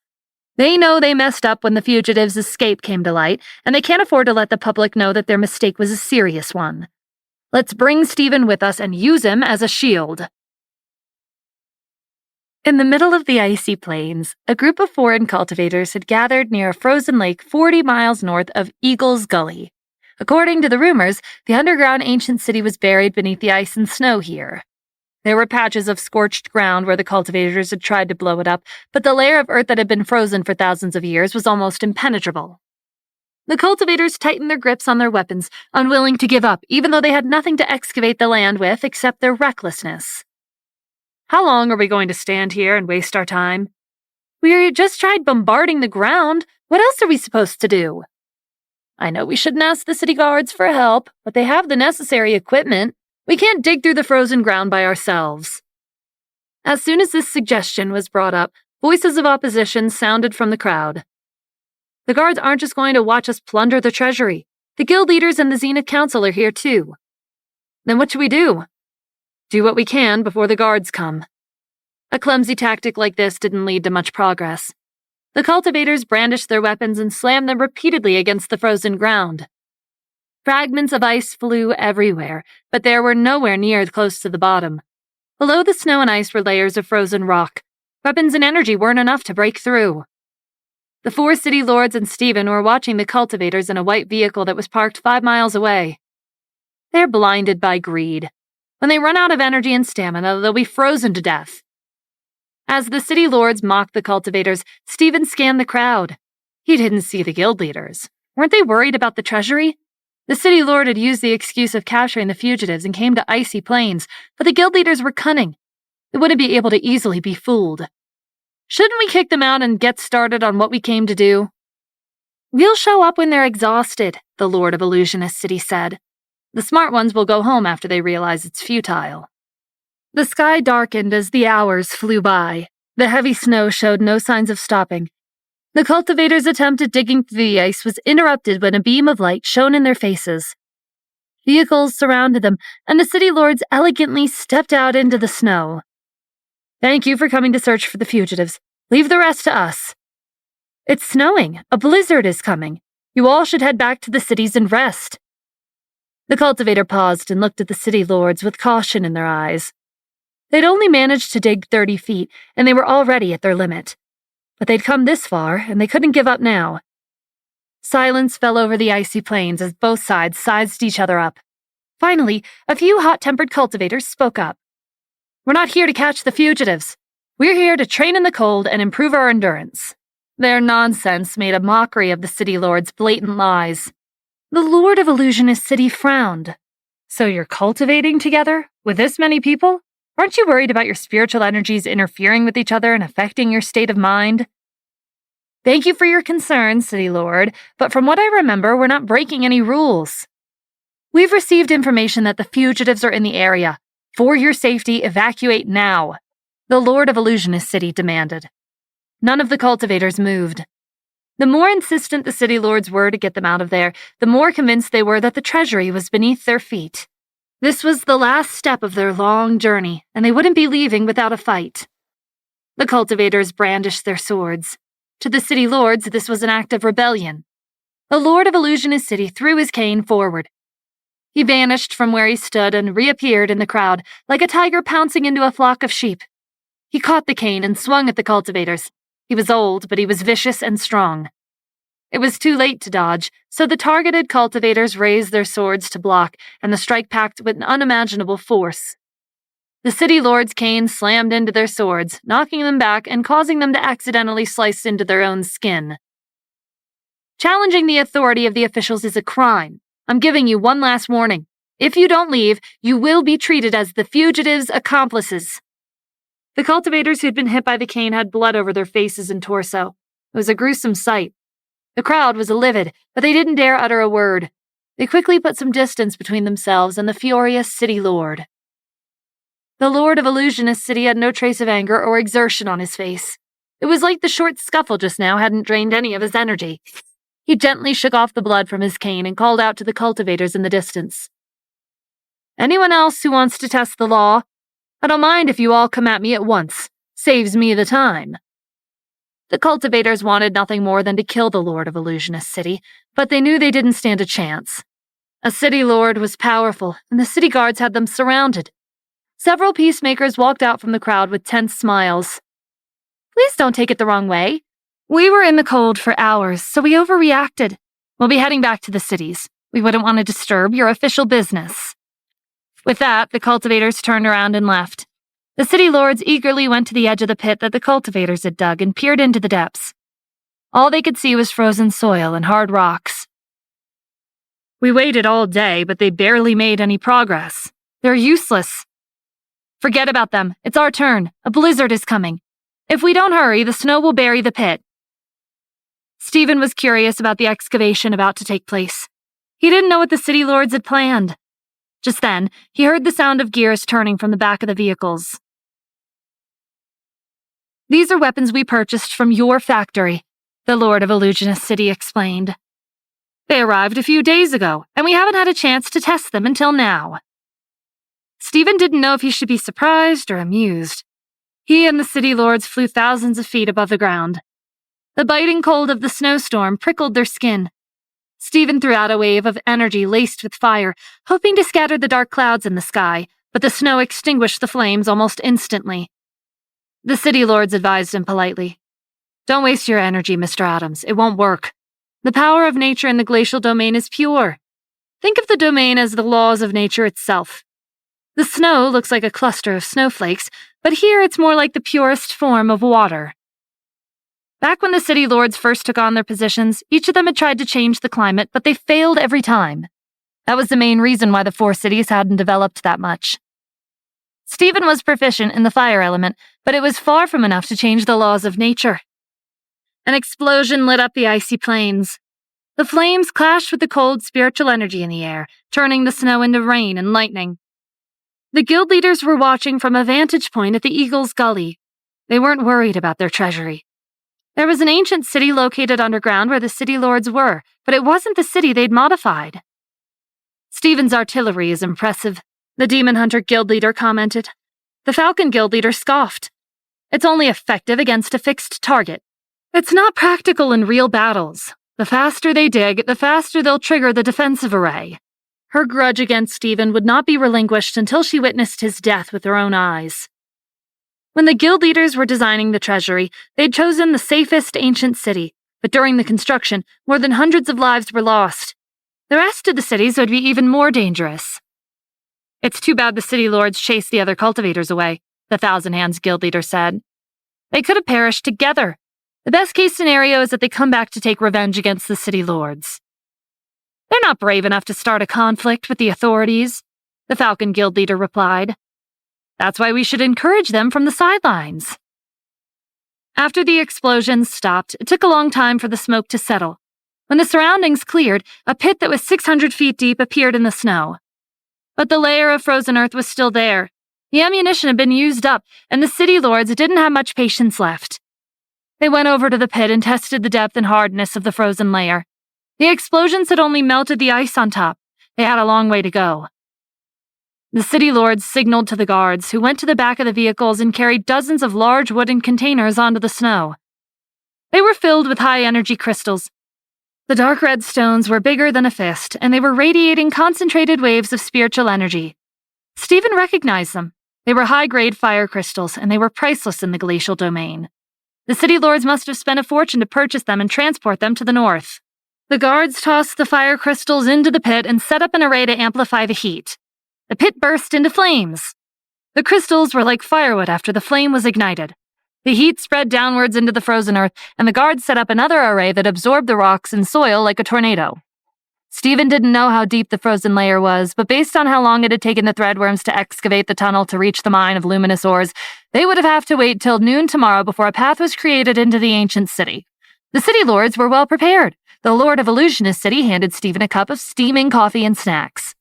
They know they messed up when the fugitives' escape came to light, and they can't afford to let the public know that their mistake was a serious one. Let's bring Stephen with us and use him as a shield. In the middle of the icy plains, a group of foreign cultivators had gathered near a frozen lake 40 miles north of Eagle's Gully. According to the rumors, the underground ancient city was buried beneath the ice and snow here. There were patches of scorched ground where the cultivators had tried to blow it up, but the layer of earth that had been frozen for thousands of years was almost impenetrable. The cultivators tightened their grips on their weapons, unwilling to give up, even though they had nothing to excavate the land with except their recklessness. How long are we going to stand here and waste our time? We just tried bombarding the ground. What else are we supposed to do? I know we shouldn't ask the city guards for help, but they have the necessary equipment. We can't dig through the frozen ground by ourselves. As soon as this suggestion was brought up, voices of opposition sounded from the crowd. The guards aren't just going to watch us plunder the treasury. The guild leaders and the Zenith Council are here too. Then what should we do? Do what we can before the guards come. A clumsy tactic like this didn't lead to much progress. The cultivators brandished their weapons and slammed them repeatedly against the frozen ground. Fragments of ice flew everywhere, but they were nowhere near close to the bottom. Below the snow and ice were layers of frozen rock. Weapons and energy weren't enough to break through. The 4 city lords and Stephen were watching the cultivators in a white vehicle that was parked 5 miles away. They're blinded by greed. When they run out of energy and stamina, they'll be frozen to death. As the city lords mocked the cultivators, Stephen scanned the crowd. He didn't see the guild leaders. Weren't they worried about the treasury? The city lord had used the excuse of capturing the fugitives and came to icy plains, but the guild leaders were cunning. They wouldn't be able to easily be fooled. Shouldn't we kick them out and get started on what we came to do? We'll show up when they're exhausted, the Lord of Illusionist City said. The smart ones will go home after they realize it's futile. The sky darkened as the hours flew by. The heavy snow showed no signs of stopping. The cultivators' attempt at digging through the ice was interrupted when a beam of light shone in their faces. Vehicles surrounded them, and the city lords elegantly stepped out into the snow. Thank you for coming to search for the fugitives. Leave the rest to us. It's snowing. A blizzard is coming. You all should head back to the cities and rest. The cultivator paused and looked at the city lords with caution in their eyes. They'd only managed to dig 30 feet, and they were already at their limit. But they'd come this far, and they couldn't give up now. Silence fell over the icy plains as both sides sized each other up. Finally, a few hot-tempered cultivators spoke up. We're not here to catch the fugitives. We're here to train in the cold and improve our endurance. Their nonsense made a mockery of the city lord's blatant lies. The Lord of Illusionist City frowned. So you're cultivating together? With this many people? Aren't you worried about your spiritual energies interfering with each other and affecting your state of mind? Thank you for your concern, City Lord, but from what I remember, we're not breaking any rules. We've received information that the fugitives are in the area. For your safety, evacuate now, the Lord of Illusionist City demanded. None of the cultivators moved. The more insistent the city lords were to get them out of there, the more convinced they were that the treasury was beneath their feet. This was the last step of their long journey, and they wouldn't be leaving without a fight. The cultivators brandished their swords. To the city lords, this was an act of rebellion. The Lord of Illusionist City threw his cane forward. He vanished from where he stood and reappeared in the crowd, like a tiger pouncing into a flock of sheep. He caught the cane and swung at the cultivators. He was old, but he was vicious and strong. It was too late to dodge, so the targeted cultivators raised their swords to block, and the strike packed with an unimaginable force. The city lords' canes slammed into their swords, knocking them back and causing them to accidentally slice into their own skin. Challenging the authority of the officials is a crime. I'm giving you one last warning. If you don't leave, you will be treated as the fugitives' accomplices. The cultivators who'd been hit by the cane had blood over their faces and torso. It was a gruesome sight. The crowd was livid, but they didn't dare utter a word. They quickly put some distance between themselves and the furious city lord. The Lord of Illusionist City had no trace of anger or exertion on his face. It was like the short scuffle just now hadn't drained any of his energy. He gently shook off the blood from his cane and called out to the cultivators in the distance. Anyone else who wants to test the law? I don't mind if you all come at me at once. Saves me the time. The cultivators wanted nothing more than to kill the Lord of Illusionist City, but they knew they didn't stand a chance. A city lord was powerful, and the city guards had them surrounded. Several peacemakers walked out from the crowd with tense smiles. Please don't take it the wrong way. We were in the cold for hours, so we overreacted. We'll be heading back to the cities. We wouldn't want to disturb your official business. With that, the cultivators turned around and left. The city lords eagerly went to the edge of the pit that the cultivators had dug and peered into the depths. All they could see was frozen soil and hard rocks. We waited all day, but they barely made any progress. They're useless. Forget about them. It's our turn. A blizzard is coming. If we don't hurry, the snow will bury the pit. Stephen was curious about the excavation about to take place. He didn't know what the city lords had planned. Just then, he heard the sound of gears turning from the back of the vehicles. These are weapons we purchased from your factory, the Lord of Illusionist City explained. They arrived a few days ago, and we haven't had a chance to test them until now. Stephen didn't know if he should be surprised or amused. He and the city lords flew thousands of feet above the ground. The biting cold of the snowstorm prickled their skin. Stephen threw out a wave of energy laced with fire, hoping to scatter the dark clouds in the sky, but the snow extinguished the flames almost instantly. The city lords advised him politely. Don't waste your energy, Mr. Adams. It won't work. The power of nature in the glacial domain is pure. Think of the domain as the laws of nature itself. The snow looks like a cluster of snowflakes, but here it's more like the purest form of water. Back when the city lords first took on their positions, each of them had tried to change the climate, but they failed every time. That was the main reason why the four cities hadn't developed that much. Stephen was proficient in the fire element, but it was far from enough to change the laws of nature. An explosion lit up the icy plains. The flames clashed with the cold spiritual energy in the air, turning the snow into rain and lightning. The guild leaders were watching from a vantage point at the Eagle's Gully. They weren't worried about their treasury. There was an ancient city located underground where the city lords were, but it wasn't the city they'd modified. Stephen's artillery is impressive, the Demon Hunter guild leader commented. The Falcon guild leader scoffed. It's only effective against a fixed target. It's not practical in real battles. The faster they dig, the faster they'll trigger the defensive array. Her grudge against Stephen would not be relinquished until she witnessed his death with her own eyes. When the guild leaders were designing the treasury, they'd chosen the safest ancient city, but during the construction, more than hundreds of lives were lost. The rest of the cities would be even more dangerous. It's too bad the city lords chased the other cultivators away, the Thousand Hands guild leader said. They could have perished together. The best-case scenario is that they come back to take revenge against the city lords. They're not brave enough to start a conflict with the authorities. the Falcon Guild leader replied. That's why we should encourage them from the sidelines. After the explosions stopped, it took a long time for the smoke to settle. When the surroundings cleared, a pit that was 600 feet deep appeared in the snow. But the layer of frozen earth was still there. The ammunition had been used up, and the city lords didn't have much patience left. They went over to the pit and tested the depth and hardness of the frozen layer. The explosions had only melted the ice on top. They had a long way to go. The city lords signaled to the guards, who went to the back of the vehicles and carried dozens of large wooden containers onto the snow. They were filled with high-energy crystals. The dark red stones were bigger than a fist, and they were radiating concentrated waves of spiritual energy. Stephen recognized them. They were high-grade fire crystals, and they were priceless in the glacial domain. The city lords must have spent a fortune to purchase them and transport them to the north. The guards tossed the fire crystals into the pit and set up an array to amplify the heat. The pit burst into flames. The crystals were like firewood after the flame was ignited. The heat spread downwards into the frozen earth, and the guards set up another array that absorbed the rocks and soil like a tornado. Stephen didn't know how deep the frozen layer was, but based on how long it had taken the threadworms to excavate the tunnel to reach the mine of luminous ores, they would have to wait till noon tomorrow before a path was created into the ancient city. The city lords were well prepared. The Lord of Illusionist City handed Stephen a cup of steaming coffee and snacks.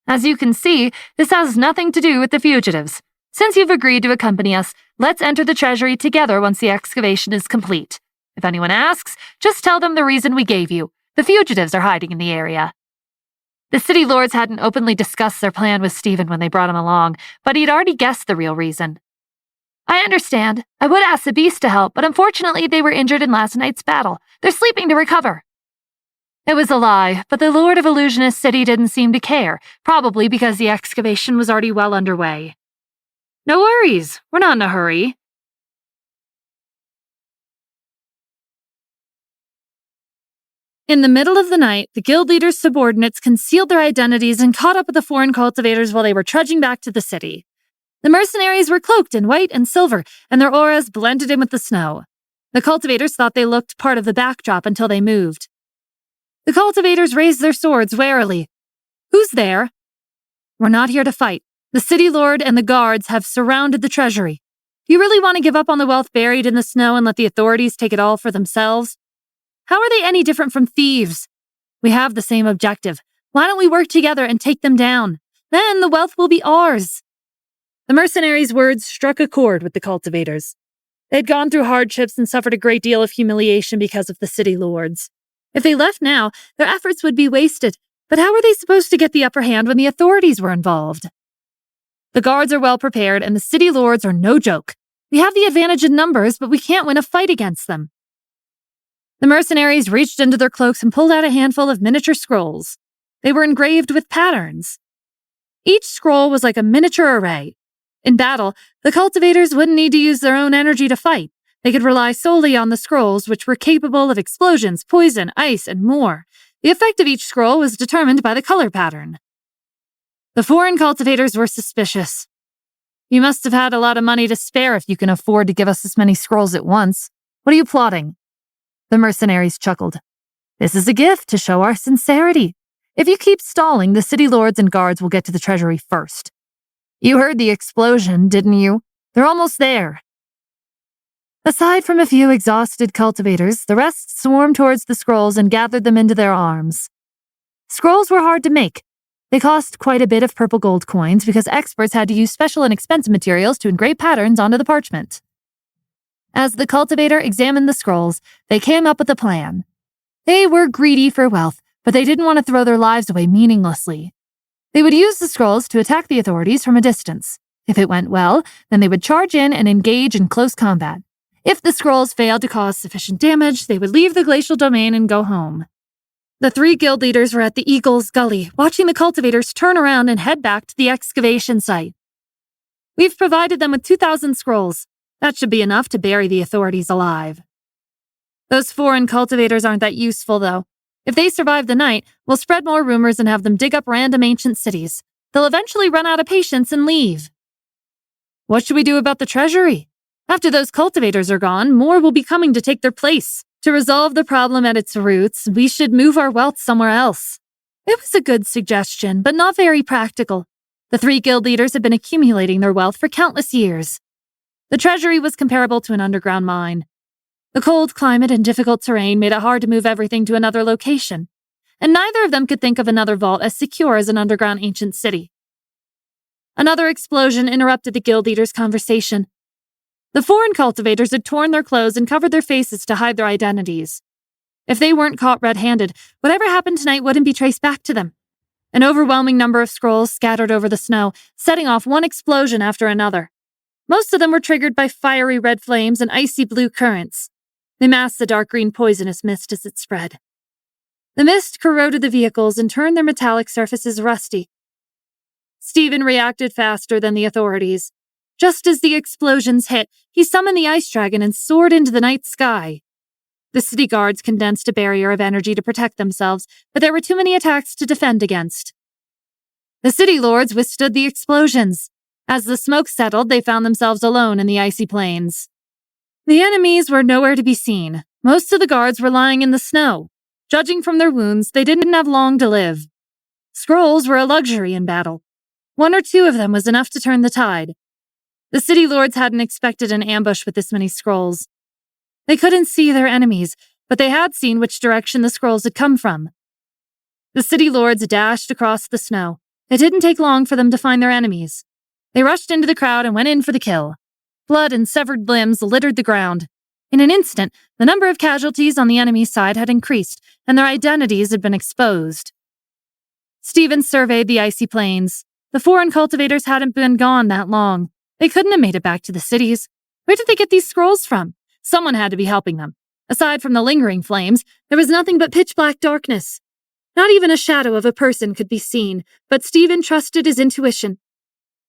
As you can see, this has nothing to do with the fugitives. Since you've agreed to accompany us, let's enter the treasury together once the excavation is complete. If anyone asks, just tell them the reason we gave you. The fugitives are hiding in the area. The city lords hadn't openly discussed their plan with Stephen when they brought him along, but he'd already guessed the real reason. I understand. I would ask the beast to help, but unfortunately they were injured in last night's battle. They're sleeping to recover. It was a lie, but the Lord of Illusionist City didn't seem to care, probably because the excavation was already well underway. No worries, we're not in a hurry. In the middle of the night, the guild leader's subordinates concealed their identities and caught up with the foreign cultivators while they were trudging back to the city. The mercenaries were cloaked in white and silver, and their auras blended in with the snow. The cultivators thought they looked part of the backdrop until they moved. The cultivators raised their swords warily. Who's there? We're not here to fight. The city lord and the guards have surrounded the treasury. Do you really want to give up on the wealth buried in the snow and let the authorities take it all for themselves? How are they any different from thieves? We have the same objective. Why don't we work together and take them down? Then the wealth will be ours. The mercenaries' words struck a chord with the cultivators. They'd gone through hardships and suffered a great deal of humiliation because of the city lords. If they left now, their efforts would be wasted. But how were they supposed to get the upper hand when the authorities were involved? The guards are well prepared, and the city lords are no joke. We have the advantage in numbers, but we can't win a fight against them. The mercenaries reached into their cloaks and pulled out a handful of miniature scrolls. They were engraved with patterns. Each scroll was like a miniature array. In battle, the cultivators wouldn't need to use their own energy to fight. They could rely solely on the scrolls, which were capable of explosions, poison, ice, and more. The effect of each scroll was determined by the color pattern. The foreign cultivators were suspicious. You must have had a lot of money to spare if you can afford to give us this many scrolls at once. What are you plotting? The mercenaries chuckled. This is a gift to show our sincerity. If you keep stalling, the city lords and guards will get to the treasury first. You heard the explosion, didn't you? They're almost there. Aside from a few exhausted cultivators, the rest swarmed towards the scrolls and gathered them into their arms. Scrolls were hard to make. They cost quite a bit of purple gold coins because experts had to use special and expensive materials to engrave patterns onto the parchment. As the cultivator examined the scrolls, they came up with a plan. They were greedy for wealth, but they didn't want to throw their lives away meaninglessly. They would use the scrolls to attack the authorities from a distance. If it went well, then they would charge in and engage in close combat. If the scrolls failed to cause sufficient damage, they would leave the glacial domain and go home. The three guild leaders were at the Eagle's Gully, watching the cultivators turn around and head back to the excavation site. We've provided them with 2,000 scrolls. That should be enough to bury the authorities alive. Those foreign cultivators aren't that useful, though. If they survive the night, we'll spread more rumors and have them dig up random ancient cities. They'll eventually run out of patience and leave. What should we do about the treasury? After those cultivators are gone, more will be coming to take their place. To resolve the problem at its roots, we should move our wealth somewhere else. It was a good suggestion, but not very practical. The 3 guild leaders had been accumulating their wealth for countless years. The treasury was comparable to an underground mine. The cold climate and difficult terrain made it hard to move everything to another location, and neither of them could think of another vault as secure as an underground ancient city. Another explosion interrupted the guild leaders' conversation. The foreign cultivators had torn their clothes and covered their faces to hide their identities. If they weren't caught red-handed, whatever happened tonight wouldn't be traced back to them. An overwhelming number of scrolls scattered over the snow, setting off one explosion after another. Most of them were triggered by fiery red flames and icy blue currents. They masked the dark green poisonous mist as it spread. The mist corroded the vehicles and turned their metallic surfaces rusty. Stephen reacted faster than the authorities. Just as the explosions hit, he summoned the ice dragon and soared into the night sky. The city guards condensed a barrier of energy to protect themselves, but there were too many attacks to defend against. The city lords withstood the explosions. As the smoke settled, they found themselves alone in the icy plains. The enemies were nowhere to be seen. Most of the guards were lying in the snow. Judging from their wounds, they didn't have long to live. Scrolls were a luxury in battle. 1 or 2 of them was enough to turn the tide. The city lords hadn't expected an ambush with this many scrolls. They couldn't see their enemies, but they had seen which direction the scrolls had come from. The city lords dashed across the snow. It didn't take long for them to find their enemies. They rushed into the crowd and went in for the kill. Blood and severed limbs littered the ground. In an instant, the number of casualties on the enemy's side had increased, and their identities had been exposed. Stephen surveyed the icy plains. The foreign cultivators hadn't been gone that long. They couldn't have made it back to the cities. Where did they get these scrolls from? Someone had to be helping them. Aside from the lingering flames, there was nothing but pitch-black darkness. Not even a shadow of a person could be seen, but Stephen trusted his intuition.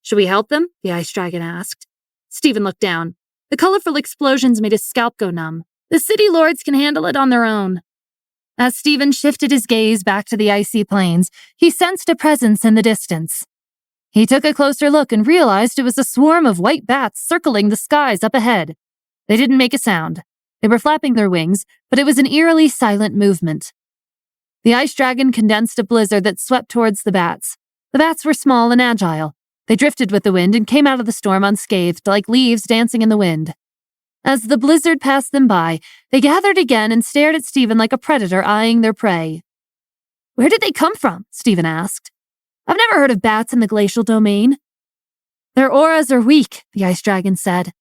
"Should we help them?" the ice dragon asked. Stephen looked down. The colorful explosions made his scalp go numb. The city lords can handle it on their own. As Stephen shifted his gaze back to the icy plains, he sensed a presence in the distance. He took a closer look and realized it was a swarm of white bats circling the skies up ahead. They didn't make a sound. They were flapping their wings, but it was an eerily silent movement. The ice dragon condensed a blizzard that swept towards the bats. The bats were small and agile. They drifted with the wind and came out of the storm unscathed, like leaves dancing in the wind. As the blizzard passed them by, they gathered again and stared at Stephen like a predator eyeing their prey. "Where did they come from?" Stephen asked. "I've never heard of bats in the glacial domain." "Their auras are weak," the ice dragon said.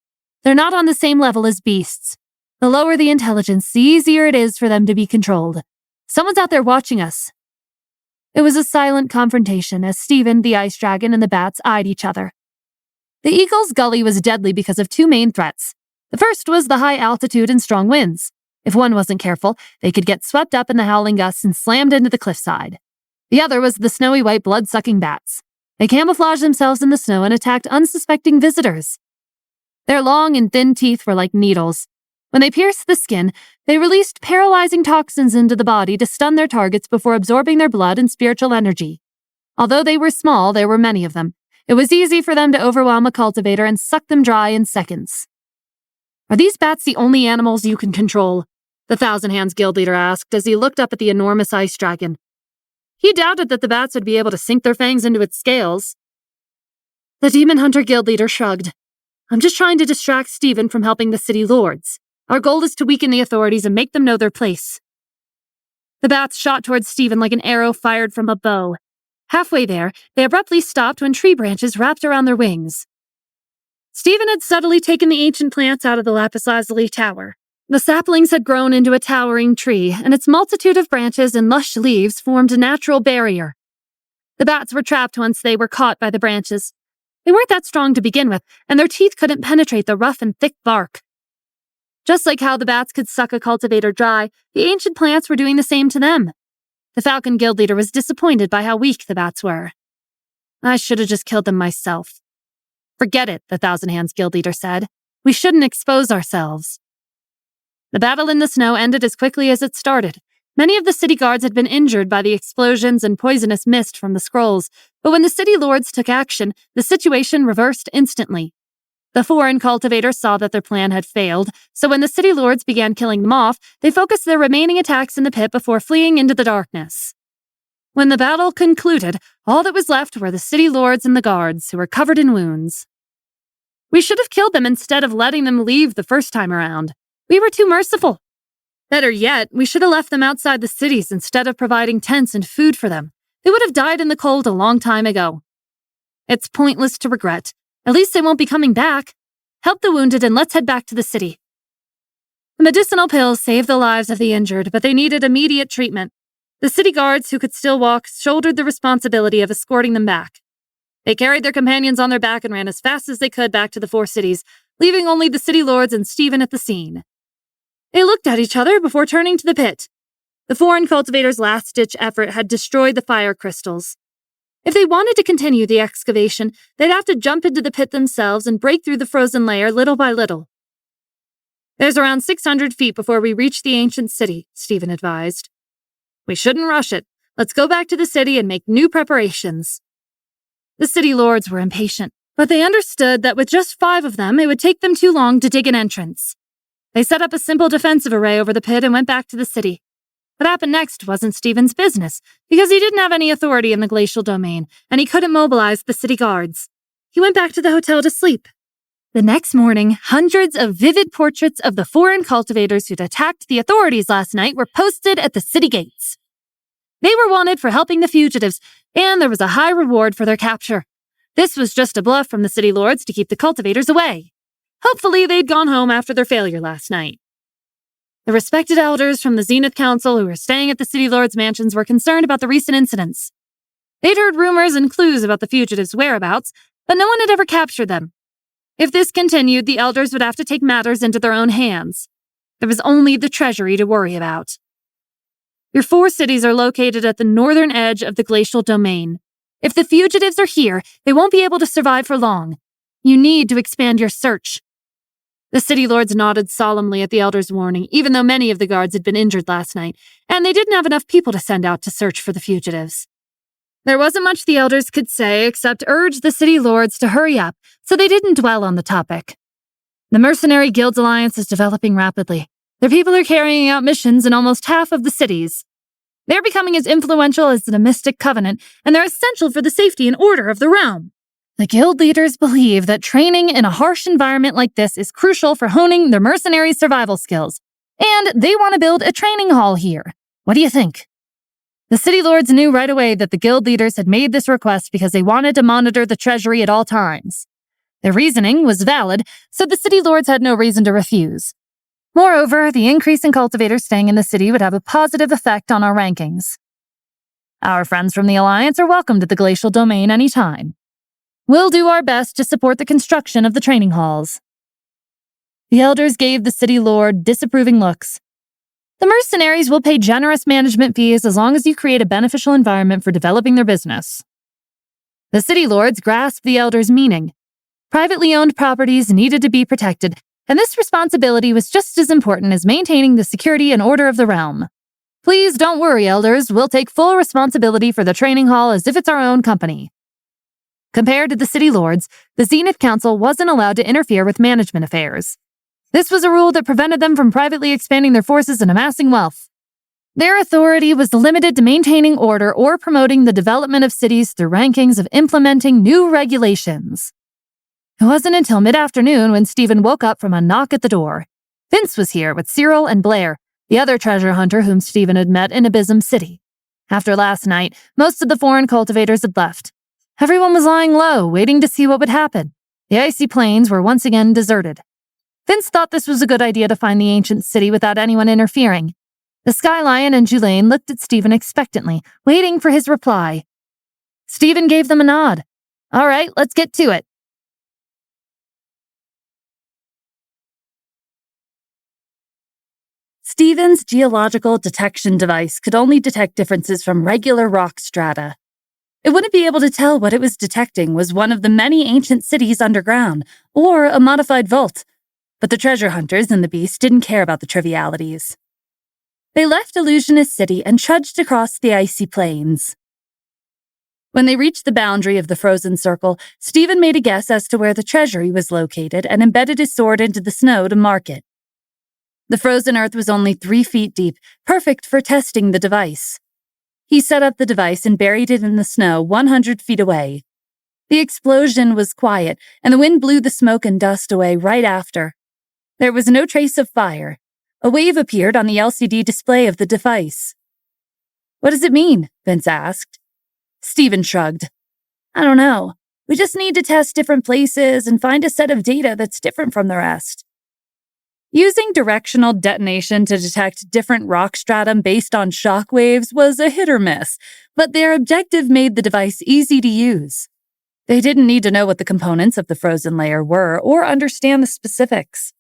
"They're not on the same level as beasts. The lower the intelligence, the easier it is for them to be controlled. Someone's out there watching us." It was a silent confrontation as Stephen, the ice dragon, and the bats eyed each other. The eagle's gully was deadly because of 2 main threats. The first was the high altitude and strong winds. If one wasn't careful, they could get swept up in the howling gusts and slammed into the cliffside. The other was the snowy white blood-sucking bats. They camouflaged themselves in the snow and attacked unsuspecting visitors. Their long and thin teeth were like needles. When they pierced the skin, they released paralyzing toxins into the body to stun their targets before absorbing their blood and spiritual energy. Although they were small, there were many of them. It was easy for them to overwhelm a cultivator and suck them dry in seconds. "Are these bats the only animals you can control?" the Thousand Hands guild leader asked as he looked up at the enormous ice dragon. He doubted that the bats would be able to sink their fangs into its scales. The Demon Hunter guild leader shrugged. "I'm just trying to distract Stephen from helping the city lords. Our goal is to weaken the authorities and make them know their place." The bats shot towards Stephen like an arrow fired from a bow. Halfway there, they abruptly stopped when tree branches wrapped around their wings. Stephen had subtly taken the ancient plants out of the lapis lazuli tower. The saplings had grown into a towering tree, and its multitude of branches and lush leaves formed a natural barrier. The bats were trapped once they were caught by the branches. They weren't that strong to begin with, and their teeth couldn't penetrate the rough and thick bark. Just like how the bats could suck a cultivator dry, the ancient plants were doing the same to them. The Falcon guild leader was disappointed by how weak the bats were. "I should have just killed them myself." "Forget it," the Thousand Hands guild leader said. "We shouldn't expose ourselves." The battle in the snow ended as quickly as it started. Many of the city guards had been injured by the explosions and poisonous mist from the scrolls, but when the city lords took action, the situation reversed instantly. The foreign cultivators saw that their plan had failed, so when the city lords began killing them off, they focused their remaining attacks in the pit before fleeing into the darkness. When the battle concluded, all that was left were the city lords and the guards, who were covered in wounds. We should have killed them instead of letting them leave the first time around. We were too merciful. Better yet, we should have left them outside the cities instead of providing tents and food for them. They would have died in the cold a long time ago. It's pointless to regret. At least they won't be coming back. Help the wounded and let's head back to the city. The medicinal pills saved the lives of the injured, but they needed immediate treatment. The city guards, who could still walk, shouldered the responsibility of escorting them back. They carried their companions on their back and ran as fast as they could back to the 4 cities, leaving only the city lords and Stephen at the scene. They looked at each other before turning to the pit. The foreign cultivator's last-ditch effort had destroyed the fire crystals. If they wanted to continue the excavation, they'd have to jump into the pit themselves and break through the frozen layer little by little. There's around 600 feet before we reach the ancient city, Stephen advised. We shouldn't rush it. Let's go back to the city and make new preparations. The city lords were impatient, but they understood that with just 5 of them, it would take them too long to dig an entrance. They set up a simple defensive array over the pit and went back to the city. What happened next wasn't Stephen's business, because he didn't have any authority in the glacial domain, and he couldn't mobilize the city guards. He went back to the hotel to sleep. The next morning, hundreds of vivid portraits of the foreign cultivators who'd attacked the authorities last night were posted at the city gates. They were wanted for helping the fugitives, and there was a high reward for their capture. This was just a bluff from the city lords to keep the cultivators away. Hopefully, they'd gone home after their failure last night. The respected elders from the Zenith Council who were staying at the city lords' mansions were concerned about the recent incidents. They'd heard rumors and clues about the fugitives' whereabouts, but no one had ever captured them. If this continued, the elders would have to take matters into their own hands. There was only the treasury to worry about. Your 4 cities are located at the northern edge of the glacial domain. If the fugitives are here, they won't be able to survive for long. You need to expand your search. The city lords nodded solemnly at the elders' warning, even though many of the guards had been injured last night, and they didn't have enough people to send out to search for the fugitives. There wasn't much the elders could say except urge the city lords to hurry up, so they didn't dwell on the topic. The Mercenary Guilds Alliance is developing rapidly. Their people are carrying out missions in almost half of the cities. They're becoming as influential as the Mystic Covenant, and they're essential for the safety and order of the realm. The guild leaders believe that training in a harsh environment like this is crucial for honing their mercenary survival skills, and they want to build a training hall here. What do you think? The city lords knew right away that the guild leaders had made this request because they wanted to monitor the treasury at all times. Their reasoning was valid, so the city lords had no reason to refuse. Moreover, the increase in cultivators staying in the city would have a positive effect on our rankings. Our friends from the Alliance are welcome to the glacial domain anytime. We'll do our best to support the construction of the training halls. The elders gave the city lord disapproving looks. The mercenaries will pay generous management fees as long as you create a beneficial environment for developing their business. The city lords grasped the elders' meaning. Privately owned properties needed to be protected, and this responsibility was just as important as maintaining the security and order of the realm. Please don't worry, elders. We'll take full responsibility for the training hall as if it's our own company. Compared to the city lords, the Zenith Council wasn't allowed to interfere with management affairs. This was a rule that prevented them from privately expanding their forces and amassing wealth. Their authority was limited to maintaining order or promoting the development of cities through rankings of implementing new regulations. It wasn't until mid-afternoon when Stephen woke up from a knock at the door. Vince was here with Cyril and Blair, the other treasure hunter whom Stephen had met in Abysm City. After last night, most of the foreign cultivators had left. Everyone was lying low, waiting to see what would happen. The icy plains were once again deserted. Vince thought this was a good idea to find the ancient city without anyone interfering. The Sky Lion and Julaine looked at Stephen expectantly, waiting for his reply. Stephen gave them a nod. All right, let's get to it. Stephen's geological detection device could only detect differences from regular rock strata. It wouldn't be able to tell what it was detecting was one of the many ancient cities underground, or a modified vault. But the treasure hunters and the beast didn't care about the trivialities. They left Illusionist City and trudged across the icy plains. When they reached the boundary of the frozen circle, Stephen made a guess as to where the treasury was located and embedded his sword into the snow to mark it. The frozen earth was only 3 feet deep, perfect for testing the device. He set up the device and buried it in the snow 100 feet away. The explosion was quiet, and the wind blew the smoke and dust away right after. There was no trace of fire. A wave appeared on the LCD display of the device. "What does it mean?" Vince asked. Stephen shrugged. "I don't know. We just need to test different places and find a set of data that's different from the rest." Using directional detonation to detect different rock stratum based on shock waves was a hit or miss, but their objective made the device easy to use. They didn't need to know what the components of the frozen layer were or understand the specifics.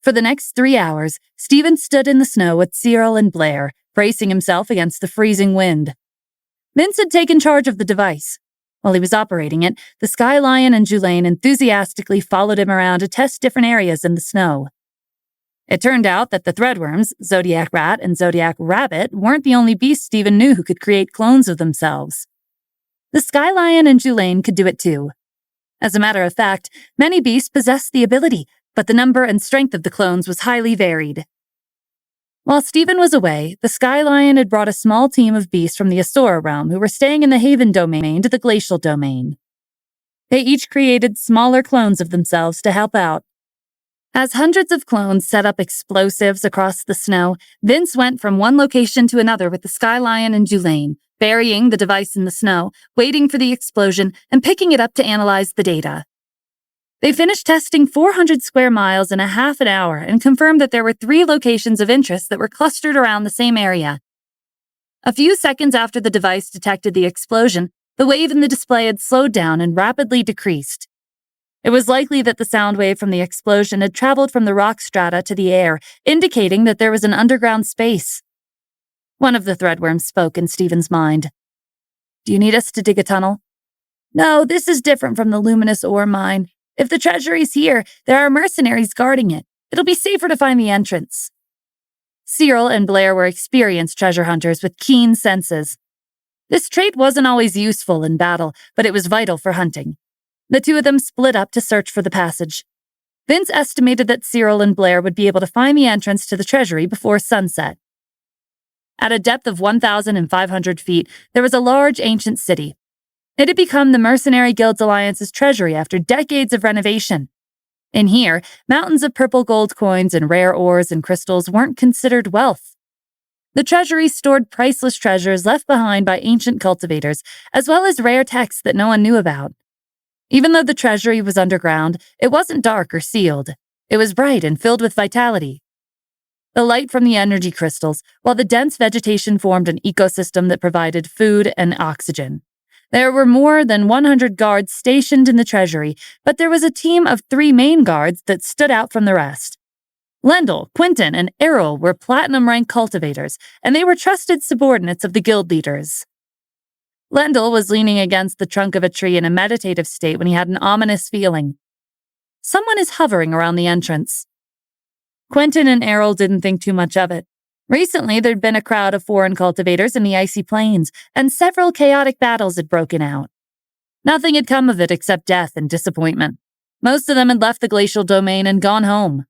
For the next 3 hours, Stephen stood in the snow with Cyril and Blair, bracing himself against the freezing wind. Vince had taken charge of the device. While he was operating it, the Sky Lion and Julaine enthusiastically followed him around to test different areas in the snow. It turned out that the threadworms, Zodiac Rat and Zodiac Rabbit, weren't the only beasts Stephen knew who could create clones of themselves. The Sky Lion and Julaine could do it too. As a matter of fact, many beasts possessed the ability, but the number and strength of the clones was highly varied. While Stephen was away, the Sky Lion had brought a small team of beasts from the Asura realm who were staying in the Haven domain to the Glacial domain. They each created smaller clones of themselves to help out. As hundreds of clones set up explosives across the snow, Vince went from one location to another with the Sky Lion and Julaine, burying the device in the snow, waiting for the explosion, and picking it up to analyze the data. They finished testing 400 square miles in a half an hour and confirmed that there were 3 locations of interest that were clustered around the same area. A few seconds after the device detected the explosion, the wave in the display had slowed down and rapidly decreased. It was likely that the sound wave from the explosion had traveled from the rock strata to the air, indicating that there was an underground space. One of the threadworms spoke in Stephen's mind. "Do you need us to dig a tunnel?" "No, this is different from the luminous ore mine. If the treasury's here, there are mercenaries guarding it. It'll be safer to find the entrance." Cyril and Blair were experienced treasure hunters with keen senses. This trait wasn't always useful in battle, but it was vital for hunting. The two of them split up to search for the passage. Vince estimated that Cyril and Blair would be able to find the entrance to the treasury before sunset. At a depth of 1,500 feet, there was a large ancient city. It had become the Mercenary Guilds Alliance's treasury after decades of renovation. In here, mountains of purple gold coins and rare ores and crystals weren't considered wealth. The treasury stored priceless treasures left behind by ancient cultivators, as well as rare texts that no one knew about. Even though the treasury was underground, it wasn't dark or sealed. It was bright and filled with vitality. The light from the energy crystals, while the dense vegetation formed an ecosystem that provided food and oxygen. There were more than 100 guards stationed in the treasury, but there was a team of 3 main guards that stood out from the rest. Lendl, Quentin, and Errol were platinum-rank cultivators, and they were trusted subordinates of the guild leaders. Lendl was leaning against the trunk of a tree in a meditative state when he had an ominous feeling. Someone is hovering around the entrance. Quentin and Errol didn't think too much of it. Recently, there'd been a crowd of foreign cultivators in the icy plains, and several chaotic battles had broken out. Nothing had come of it except death and disappointment. Most of them had left the glacial domain and gone home.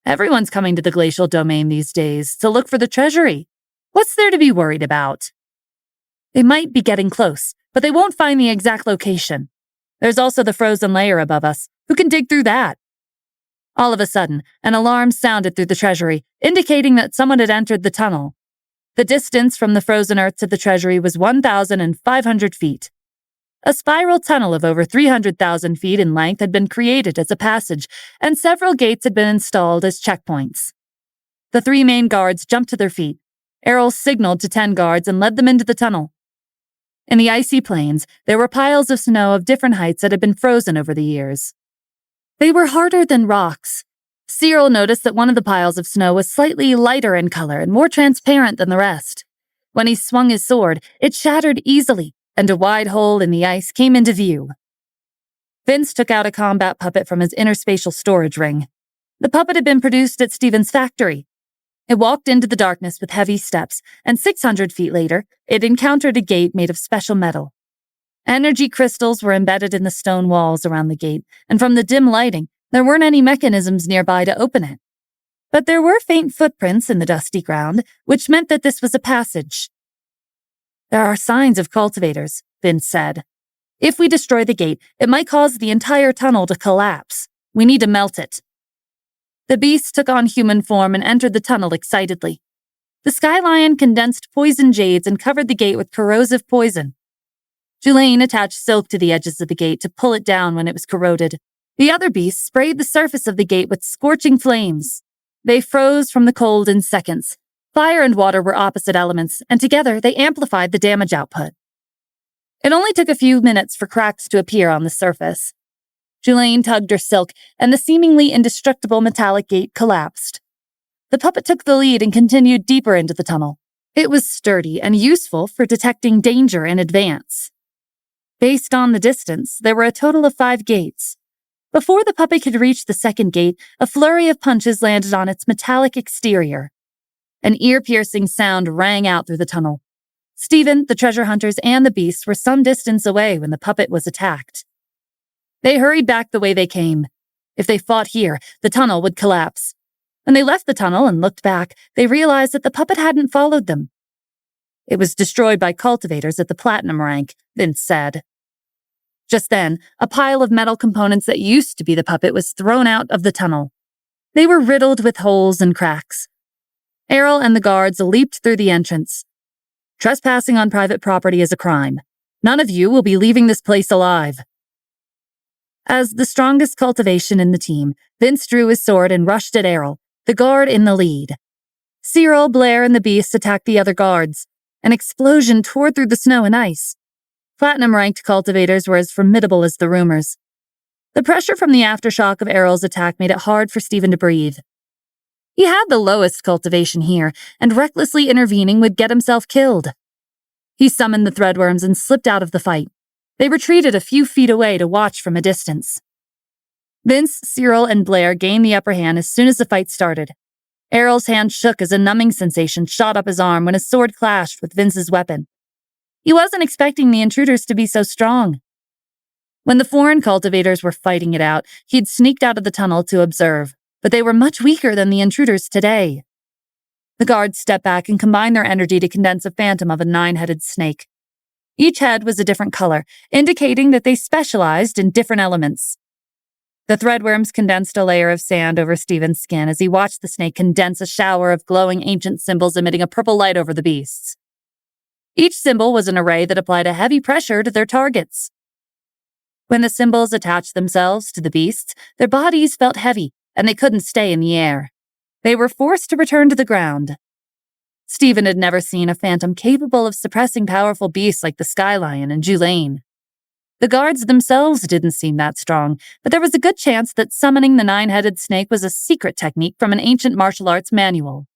Everyone's coming to the glacial domain these days to look for the treasury. What's there to be worried about? They might be getting close, but they won't find the exact location. There's also the frozen layer above us. Who can dig through that? All of a sudden, an alarm sounded through the treasury, indicating that someone had entered the tunnel. The distance from the frozen earth to the treasury was 1,500 feet. A spiral tunnel of over 300,000 feet in length had been created as a passage, and several gates had been installed as checkpoints. The 3 main guards jumped to their feet. Errol signaled to 10 guards and led them into the tunnel. In the icy plains, there were piles of snow of different heights that had been frozen over the years. They were harder than rocks. Cyril noticed that one of the piles of snow was slightly lighter in color and more transparent than the rest. When he swung his sword, it shattered easily, and a wide hole in the ice came into view. Vince took out a combat puppet from his interspatial storage ring. The puppet had been produced at Stephen's factory. It walked into the darkness with heavy steps, and 600 feet later, it encountered a gate made of special metal. Energy crystals were embedded in the stone walls around the gate, and from the dim lighting, there weren't any mechanisms nearby to open it. But there were faint footprints in the dusty ground, which meant that this was a passage. There are signs of cultivators, Vince said. If we destroy the gate, it might cause the entire tunnel to collapse. We need to melt it. The beast took on human form and entered the tunnel excitedly. The sky lion condensed poison jades and covered the gate with corrosive poison. Julaine attached silk to the edges of the gate to pull it down when it was corroded. The other beasts sprayed the surface of the gate with scorching flames. They froze from the cold in seconds. Fire and water were opposite elements, and together they amplified the damage output. It only took a few minutes for cracks to appear on the surface. Julaine tugged her silk, and the seemingly indestructible metallic gate collapsed. The puppet took the lead and continued deeper into the tunnel. It was sturdy and useful for detecting danger in advance. Based on the distance, there were a total of 5 gates. Before the puppet could reach the second gate, a flurry of punches landed on its metallic exterior. An ear-piercing sound rang out through the tunnel. Stephen, the treasure hunters, and the beasts were some distance away when the puppet was attacked. They hurried back the way they came. If they fought here, the tunnel would collapse. When they left the tunnel and looked back, they realized that the puppet hadn't followed them. It was destroyed by cultivators at the platinum rank, Vince said. Just then, a pile of metal components that used to be the puppet was thrown out of the tunnel. They were riddled with holes and cracks. Errol and the guards leaped through the entrance. Trespassing on private property is a crime. None of you will be leaving this place alive. As the strongest cultivation in the team, Vince drew his sword and rushed at Errol, the guard in the lead. Cyril, Blair, and the beasts attacked the other guards. An explosion tore through the snow and ice. Platinum-ranked cultivators were as formidable as the rumors. The pressure from the aftershock of Errol's attack made it hard for Stephen to breathe. He had the lowest cultivation here, and recklessly intervening would get himself killed. He summoned the threadworms and slipped out of the fight. They retreated a few feet away to watch from a distance. Vince, Cyril, and Blair gained the upper hand as soon as the fight started. Errol's hand shook as a numbing sensation shot up his arm when his sword clashed with Vince's weapon. He wasn't expecting the intruders to be so strong. When the foreign cultivators were fighting it out, he'd sneaked out of the tunnel to observe, but they were much weaker than the intruders today. The guards stepped back and combined their energy to condense a phantom of a 9-headed snake. Each head was a different color, indicating that they specialized in different elements. The threadworms condensed a layer of sand over Stephen's skin as he watched the snake condense a shower of glowing ancient symbols emitting a purple light over the beasts. Each symbol was an array that applied a heavy pressure to their targets. When the symbols attached themselves to the beasts, their bodies felt heavy, and they couldn't stay in the air. They were forced to return to the ground. Stephen had never seen a phantom capable of suppressing powerful beasts like the sky lion and Julaine. The guards themselves didn't seem that strong, but there was a good chance that summoning the 9-headed snake was a secret technique from an ancient martial arts manual.